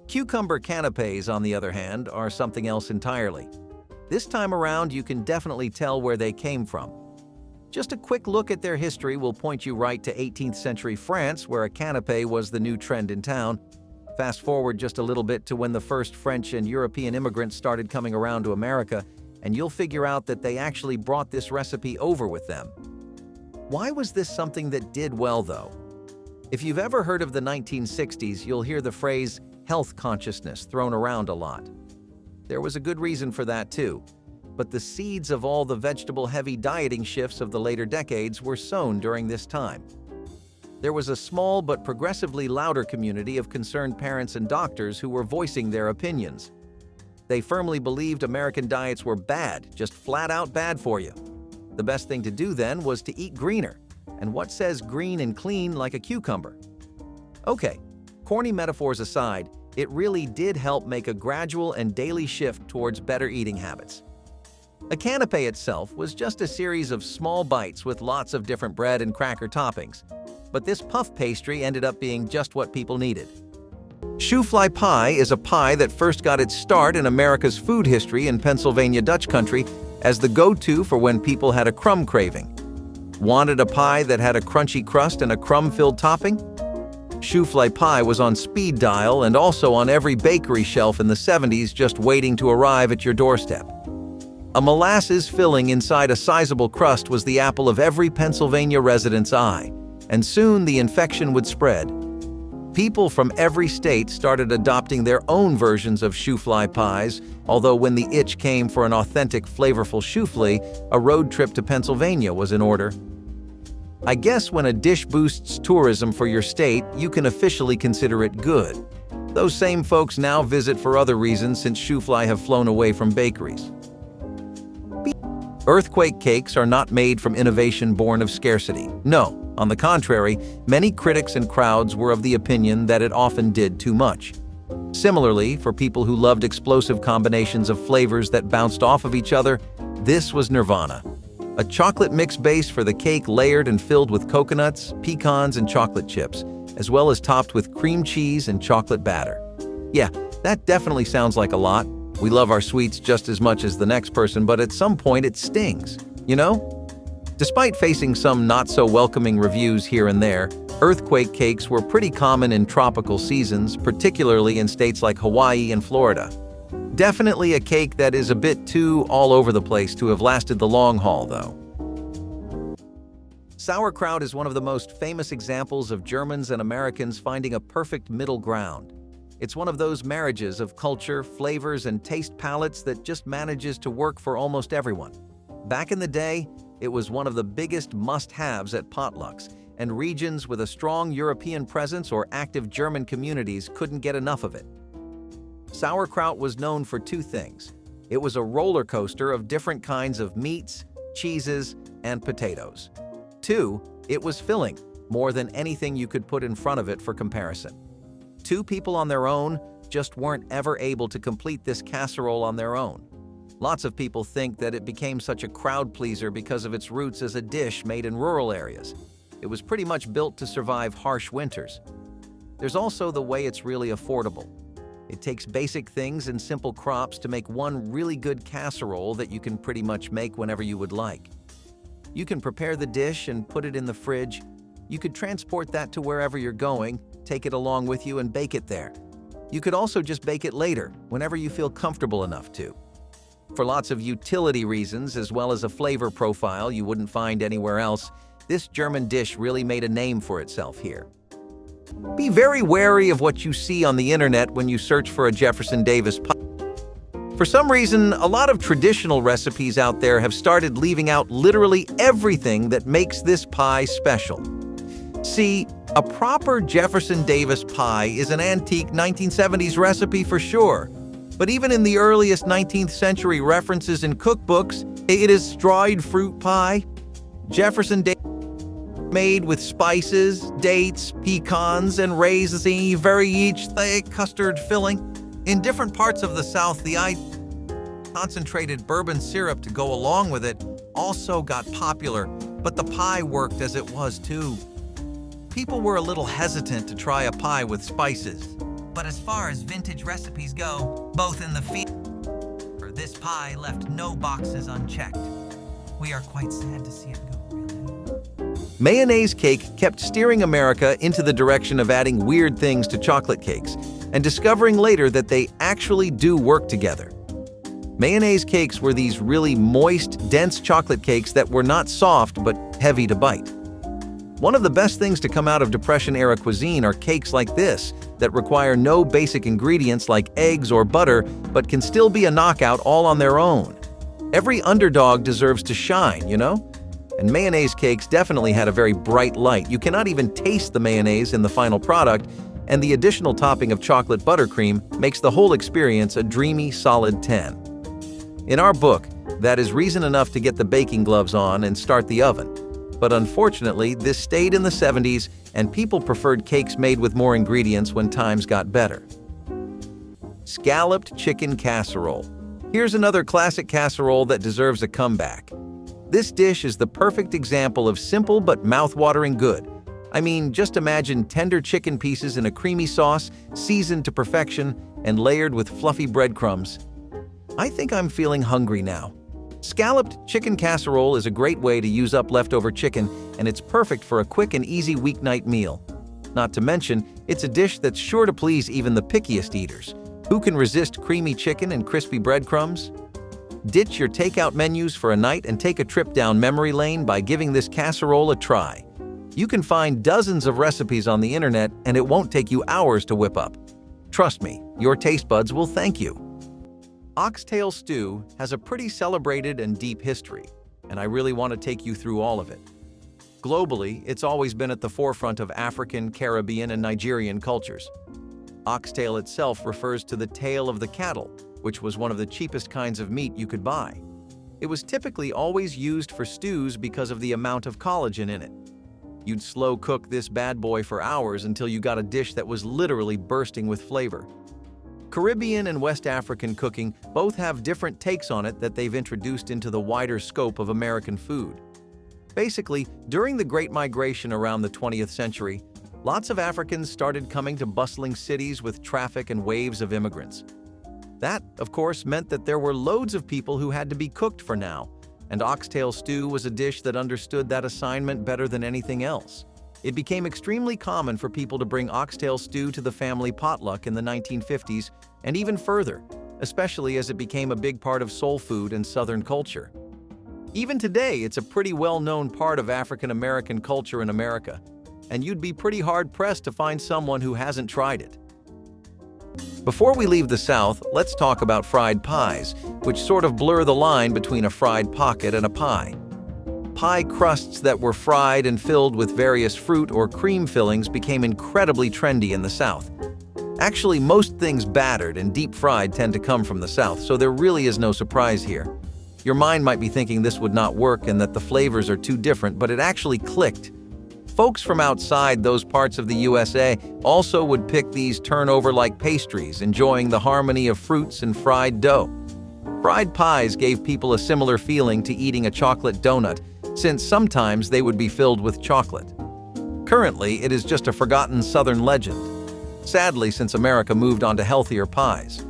Cucumber canapes, on the other hand, are something else entirely. This time around, you can definitely tell where they came from. Just a quick look at their history will point you right to 18th century France, where a canapé was the new trend in town. Fast forward just a little bit to when the first French and European immigrants started coming around to America, and you'll figure out that they actually brought this recipe over with them. Why was this something that did well, though? If you've ever heard of the 1960s, you'll hear the phrase health consciousness thrown around a lot. There was a good reason for that too, but the seeds of all the vegetable-heavy dieting shifts of the later decades were sown during this time. There was a small but progressively louder community of concerned parents and doctors who were voicing their opinions. They firmly believed American diets were bad, just flat-out bad for you. The best thing to do then was to eat greener. And what says green and clean like a cucumber? Okay, corny metaphors aside, it really did help make a gradual and daily shift towards better eating habits. A canapé itself was just a series of small bites with lots of different bread and cracker toppings. But this puff pastry ended up being just what people needed. Shoofly pie is a pie that first got its start in America's food history in Pennsylvania Dutch country as the go-to for when people had a crumb craving. Wanted a pie that had a crunchy crust and a crumb-filled topping? Shoofly pie was on speed dial and also on every bakery shelf in the 70s, just waiting to arrive at your doorstep. A molasses filling inside a sizable crust was the apple of every Pennsylvania resident's eye, and soon the infection would spread. People from every state started adopting their own versions of shoofly pies, although when the itch came for an authentic, flavorful shoofly, a road trip to Pennsylvania was in order. I guess when a dish boosts tourism for your state, you can officially consider it good. Those same folks now visit for other reasons since shoofly have flown away from bakeries. Earthquake cakes are not made from innovation born of scarcity. No, on the contrary, many critics and crowds were of the opinion that it often did too much. Similarly, for people who loved explosive combinations of flavors that bounced off of each other, this was nirvana. A chocolate mix base for the cake layered and filled with coconuts, pecans, and chocolate chips, as well as topped with cream cheese and chocolate batter. Yeah, that definitely sounds like a lot. We love our sweets just as much as the next person, but at some point it stings, you know? Despite facing some not-so-welcoming reviews here and there, earthquake cakes were pretty common in tropical seasons, particularly in states like Hawaii and Florida. Definitely a cake that is a bit too all over the place to have lasted the long haul, though. Sauerkraut is one of the most famous examples of Germans and Americans finding a perfect middle ground. It's one of those marriages of culture, flavors, and taste palettes that just manages to work for almost everyone. Back in the day, it was one of the biggest must-haves at potlucks, and regions with a strong European presence or active German communities couldn't get enough of it. Sauerkraut was known for two things. It was a roller coaster of different kinds of meats, cheeses, and potatoes. Two, it was filling, more than anything you could put in front of it for comparison. Two people on their own just weren't ever able to complete this casserole on their own. Lots of people think that it became such a crowd pleaser because of its roots as a dish made in rural areas. It was pretty much built to survive harsh winters. There's also the way it's really affordable. It takes basic things and simple crops to make one really good casserole that you can pretty much make whenever you would like. You can prepare the dish and put it in the fridge. You could transport that to wherever you're going, take it along with you and bake it there. You could also just bake it later, whenever you feel comfortable enough to. For lots of utility reasons, as well as a flavor profile you wouldn't find anywhere else, this German dish really made a name for itself here. Be very wary of what you see on the internet when you search for a Jefferson Davis pie. For some reason, a lot of traditional recipes out there have started leaving out literally everything that makes this pie special. See, a proper Jefferson Davis pie is an antique 1970s recipe for sure. But even in the earliest 19th century references in cookbooks, it is dried fruit pie. Jefferson Davis made with spices, dates, pecans, and raisins, very each thick custard filling. In different parts of the South, the concentrated bourbon syrup to go along with it also got popular, but the pie worked as it was too. People were a little hesitant to try a pie with spices. But as far as vintage recipes go, both in the field, this pie left no boxes unchecked. We are quite sad to see it go, really. Mayonnaise cake kept steering America into the direction of adding weird things to chocolate cakes, and discovering later that they actually do work together. Mayonnaise cakes were these really moist, dense chocolate cakes that were not soft but heavy to bite. One of the best things to come out of Depression-era cuisine are cakes like this, that require no basic ingredients like eggs or butter, but can still be a knockout all on their own. Every underdog deserves to shine, you know? And mayonnaise cakes definitely had a very bright light. You cannot even taste the mayonnaise in the final product, and the additional topping of chocolate buttercream makes the whole experience a dreamy, solid 10. In our book, that is reason enough to get the baking gloves on and start the oven. But unfortunately, this stayed in the 70s, and people preferred cakes made with more ingredients when times got better. Scalloped chicken casserole. Here's another classic casserole that deserves a comeback. This dish is the perfect example of simple but mouth-watering good. I mean, just imagine tender chicken pieces in a creamy sauce, seasoned to perfection, and layered with fluffy breadcrumbs. I think I'm feeling hungry now. Scalloped chicken casserole is a great way to use up leftover chicken, and it's perfect for a quick and easy weeknight meal. Not to mention, it's a dish that's sure to please even the pickiest eaters. Who can resist creamy chicken and crispy breadcrumbs? Ditch your takeout menus for a night and take a trip down memory lane by giving this casserole a try. You can find dozens of recipes on the internet, and it won't take you hours to whip up. Trust me, your taste buds will thank you. Oxtail stew has a pretty celebrated and deep history, and I really want to take you through all of it. Globally, it's always been at the forefront of African, Caribbean, and Nigerian cultures. Oxtail itself refers to the tail of the cattle, which was one of the cheapest kinds of meat you could buy. It was typically always used for stews because of the amount of collagen in it. You'd slow cook this bad boy for hours until you got a dish that was literally bursting with flavor. Caribbean and West African cooking both have different takes on it that they've introduced into the wider scope of American food. Basically, during the Great Migration around the 20th century, lots of Africans started coming to bustling cities with traffic and waves of immigrants. That, of course, meant that there were loads of people who had to be cooked for now, and oxtail stew was a dish that understood that assignment better than anything else. It became extremely common for people to bring oxtail stew to the family potluck in the 1950s and even further, especially as it became a big part of soul food and Southern culture. Even today, it's a pretty well-known part of African American culture in America, and you'd be pretty hard-pressed to find someone who hasn't tried it. Before we leave the South, let's talk about fried pies, which sort of blur the line between a fried pocket and a pie. Pie crusts that were fried and filled with various fruit or cream fillings became incredibly trendy in the South. Actually, most things battered and deep-fried tend to come from the South, so there really is no surprise here. Your mind might be thinking this would not work and that the flavors are too different, but it actually clicked. Folks from outside those parts of the USA also would pick these turnover-like pastries, enjoying the harmony of fruits and fried dough. Fried pies gave people a similar feeling to eating a chocolate donut, since sometimes they would be filled with chocolate. Currently, it is just a forgotten Southern legend. Sadly, since America moved on to healthier pies.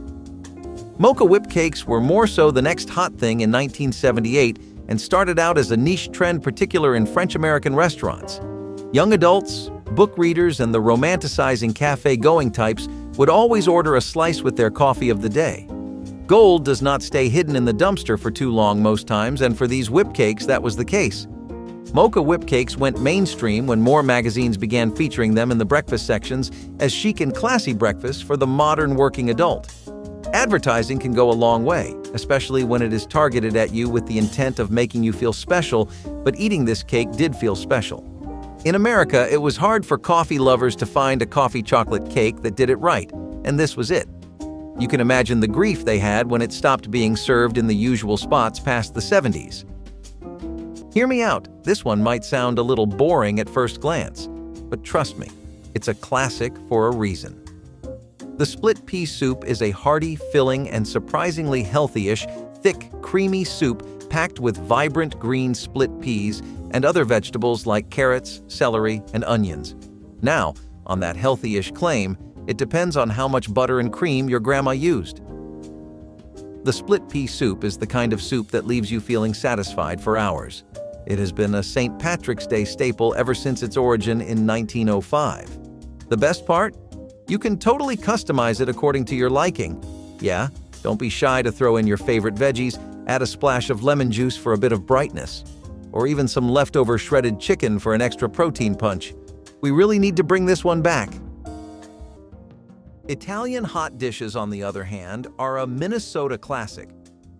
Mocha whip cakes were more so the next hot thing in 1978 and started out as a niche trend particular in French-American restaurants. Young adults, book readers, and the romanticizing cafe-going types would always order a slice with their coffee of the day. Gold does not stay hidden in the dumpster for too long most times, and for these whip cakes, that was the case. Mocha whip cakes went mainstream when more magazines began featuring them in the breakfast sections as chic and classy breakfast for the modern working adult. Advertising can go a long way, especially when it is targeted at you with the intent of making you feel special, but eating this cake did feel special. In America, it was hard for coffee lovers to find a coffee chocolate cake that did it right, and this was it. You can imagine the grief they had when it stopped being served in the usual spots past the 70s. Hear me out, this one might sound a little boring at first glance, but trust me, it's a classic for a reason. The split pea soup is a hearty, filling, and surprisingly healthy-ish, thick, creamy soup packed with vibrant green split peas and other vegetables like carrots, celery, and onions. Now, on that healthy-ish claim, it depends on how much butter and cream your grandma used. The split pea soup is the kind of soup that leaves you feeling satisfied for hours. It has been a St. Patrick's Day staple ever since its origin in 1905. The best part? You can totally customize it according to your liking. Yeah, don't be shy to throw in your favorite veggies, add a splash of lemon juice for a bit of brightness, or even some leftover shredded chicken for an extra protein punch. We really need to bring this one back. Italian hot dishes, on the other hand, are a Minnesota classic.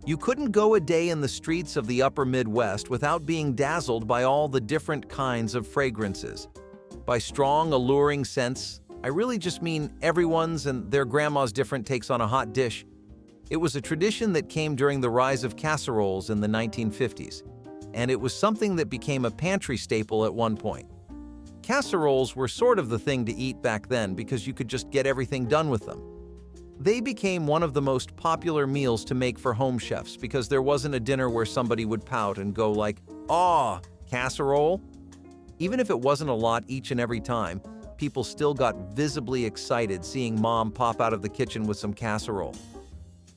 You couldn't go a day in the streets of the upper Midwest without being dazzled by all the different kinds of fragrances. By strong, alluring scents, I really just mean everyone's and their grandma's different takes on a hot dish. It was a tradition that came during the rise of casseroles in the 1950s, and it was something that became a pantry staple at one point. Casseroles were sort of the thing to eat back then because you could just get everything done with them. They became one of the most popular meals to make for home chefs because there wasn't a dinner where somebody would pout and go like, "Aw, casserole?" Even if it wasn't a lot each and every time, people still got visibly excited seeing Mom pop out of the kitchen with some casserole.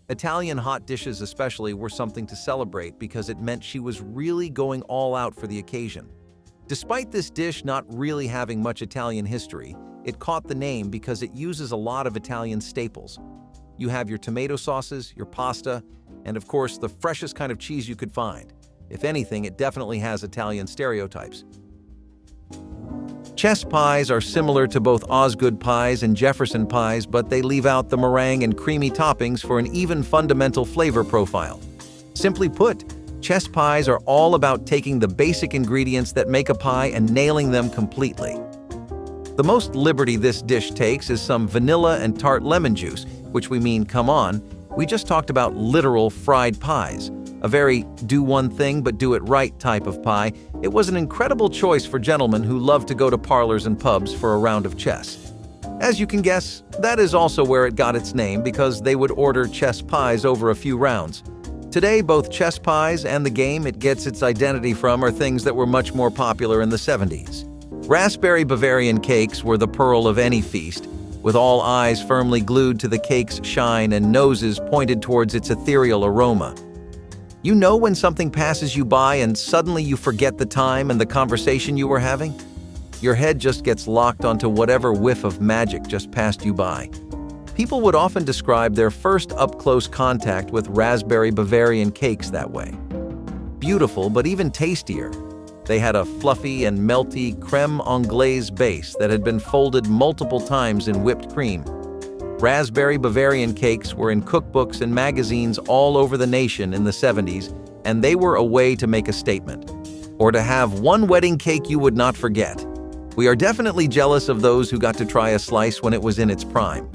Italian hot dishes especially were something to celebrate because it meant she was really going all out for the occasion. Despite this dish not really having much Italian history, it caught the name because it uses a lot of Italian staples. You have your tomato sauces, your pasta, and of course the freshest kind of cheese you could find. If anything, it definitely has Italian stereotypes. Chess pies are similar to both Osgood pies and Jefferson pies, but they leave out the meringue and creamy toppings for an even fundamental flavor profile. Simply put, chess pies are all about taking the basic ingredients that make a pie and nailing them completely. The most liberty this dish takes is some vanilla and tart lemon juice, which we mean, come on, we just talked about literal fried pies. A very do one thing but do it right type of pie. It was an incredible choice for gentlemen who love to go to parlors and pubs for a round of chess. As you can guess, that is also where it got its name because they would order chess pies over a few rounds. Today, both chess pies and the game it gets its identity from are things that were much more popular in the 70s. Raspberry Bavarian cakes were the pearl of any feast, with all eyes firmly glued to the cake's shine and noses pointed towards its ethereal aroma. You know when something passes you by and suddenly you forget the time and the conversation you were having? Your head just gets locked onto whatever whiff of magic just passed you by. People would often describe their first up-close contact with raspberry Bavarian cakes that way. Beautiful, but even tastier. They had a fluffy and melty crème anglaise base that had been folded multiple times in whipped cream. Raspberry Bavarian cakes were in cookbooks and magazines all over the nation in the 70s, and they were a way to make a statement, or to have one wedding cake you would not forget. We are definitely jealous of those who got to try a slice when it was in its prime.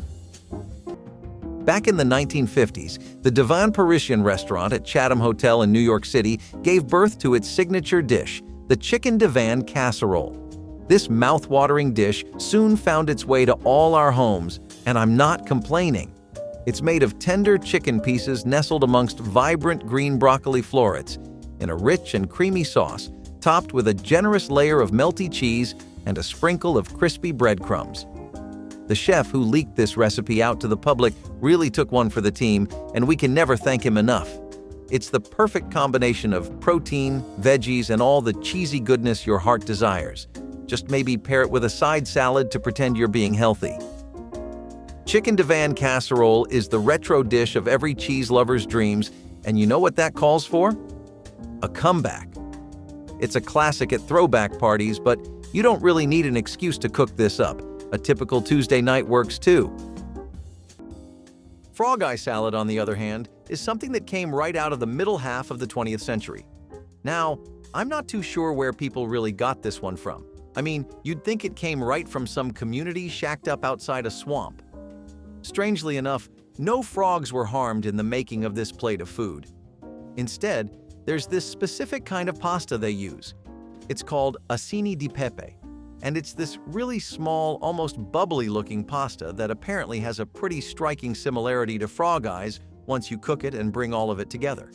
Back in the 1950s, the Divan Parisian restaurant at Chatham Hotel in New York City gave birth to its signature dish, the chicken divan casserole. This mouth-watering dish soon found its way to all our homes, and I'm not complaining. It's made of tender chicken pieces nestled amongst vibrant green broccoli florets in a rich and creamy sauce, topped with a generous layer of melty cheese and a sprinkle of crispy breadcrumbs. The chef who leaked this recipe out to the public really took one for the team, and we can never thank him enough. It's the perfect combination of protein, veggies, and all the cheesy goodness your heart desires. Just maybe pair it with a side salad to pretend you're being healthy. Chicken divan casserole is the retro dish of every cheese lover's dreams, and you know what that calls for? A comeback. It's a classic at throwback parties, but you don't really need an excuse to cook this up. A typical Tuesday night works too. Frog eye salad, on the other hand, is something that came right out of the middle half of the 20th century. Now, I'm not too sure where people really got this one from. I mean, you'd think it came right from some community shacked up outside a swamp. Strangely enough, no frogs were harmed in the making of this plate of food. Instead, there's this specific kind of pasta they use. It's called acini di pepe, and it's this really small, almost bubbly-looking pasta that apparently has a pretty striking similarity to frog eyes once you cook it and bring all of it together.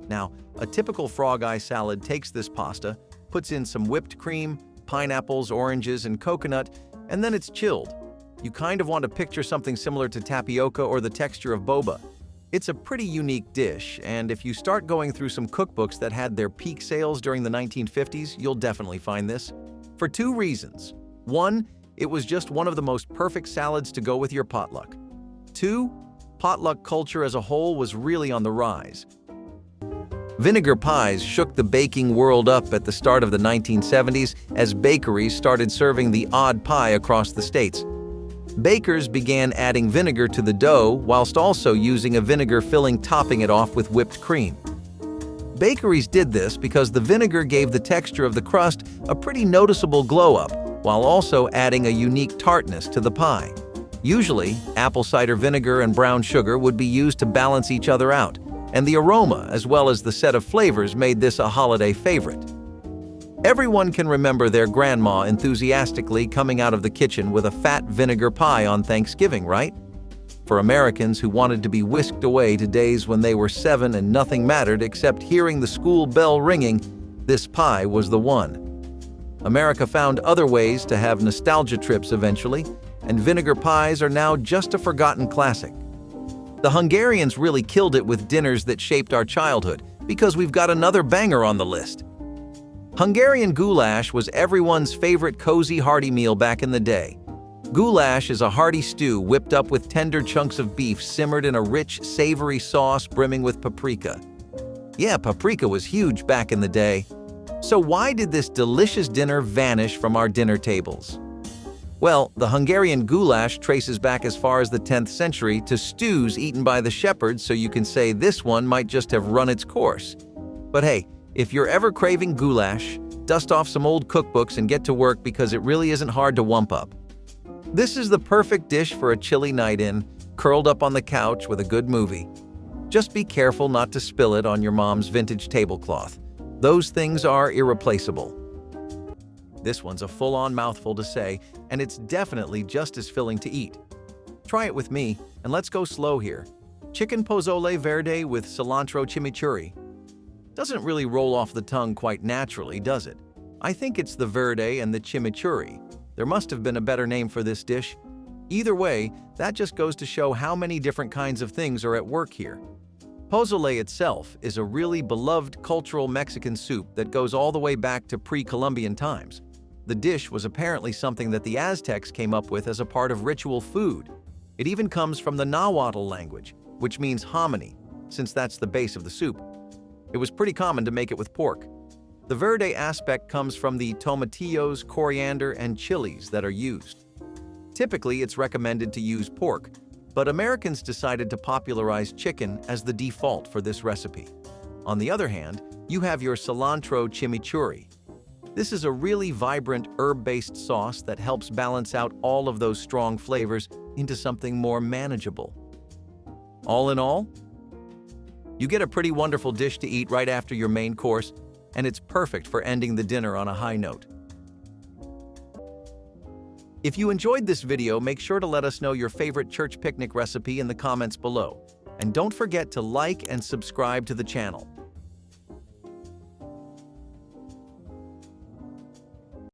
Now, a typical frog eye salad takes this pasta, puts in some whipped cream, pineapples, oranges, and coconut, and then it's chilled. You kind of want to picture something similar to tapioca or the texture of boba. It's a pretty unique dish, and if you start going through some cookbooks that had their peak sales during the 1950s, you'll definitely find this. For two reasons. One, it was just one of the most perfect salads to go with your potluck. Two, potluck culture as a whole was really on the rise. Vinegar pies shook the baking world up at the start of the 1970s as bakeries started serving the odd pie across the states. Bakers began adding vinegar to the dough whilst also using a vinegar filling, topping it off with whipped cream. Bakeries did this because the vinegar gave the texture of the crust a pretty noticeable glow-up, while also adding a unique tartness to the pie. Usually, apple cider vinegar and brown sugar would be used to balance each other out, and the aroma as well as the set of flavors made this a holiday favorite. Everyone can remember their grandma enthusiastically coming out of the kitchen with a fat vinegar pie on Thanksgiving, right? For Americans who wanted to be whisked away to days when they were 7 and nothing mattered except hearing the school bell ringing, this pie was the one. America found other ways to have nostalgia trips eventually, and vinegar pies are now just a forgotten classic. The Hungarians really killed it with dinners that shaped our childhood, because we've got another banger on the list. Hungarian goulash was everyone's favorite cozy, hearty meal back in the day. Goulash is a hearty stew whipped up with tender chunks of beef simmered in a rich, savory sauce brimming with paprika. Yeah, paprika was huge back in the day. So why did this delicious dinner vanish from our dinner tables? Well, the Hungarian goulash traces back as far as the 10th century to stews eaten by the shepherds, so you can say this one might just have run its course. But hey, if you're ever craving goulash, dust off some old cookbooks and get to work because it really isn't hard to wump up. This is the perfect dish for a chilly night in, curled up on the couch with a good movie. Just be careful not to spill it on your mom's vintage tablecloth. Those things are irreplaceable. This one's a full-on mouthful to say, and it's definitely just as filling to eat. Try it with me, and let's go slow here. Chicken pozole verde with cilantro chimichurri. Doesn't really roll off the tongue quite naturally, does it? I think it's the verde and the chimichurri. There must have been a better name for this dish. Either way, that just goes to show how many different kinds of things are at work here. Pozole itself is a really beloved cultural Mexican soup that goes all the way back to pre-Columbian times. The dish was apparently something that the Aztecs came up with as a part of ritual food. It even comes from the Nahuatl language, which means hominy, since that's the base of the soup. It was pretty common to make it with pork. The verde aspect comes from the tomatillos, coriander, and chilies that are used. Typically, it's recommended to use pork, but Americans decided to popularize chicken as the default for this recipe. On the other hand, you have your cilantro chimichurri. This is a really vibrant herb-based sauce that helps balance out all of those strong flavors into something more manageable. All in all, you get a pretty wonderful dish to eat right after your main course, and it's perfect for ending the dinner on a high note. If you enjoyed this video, make sure to let us know your favorite church picnic recipe in the comments below. And don't forget to like and subscribe to the channel.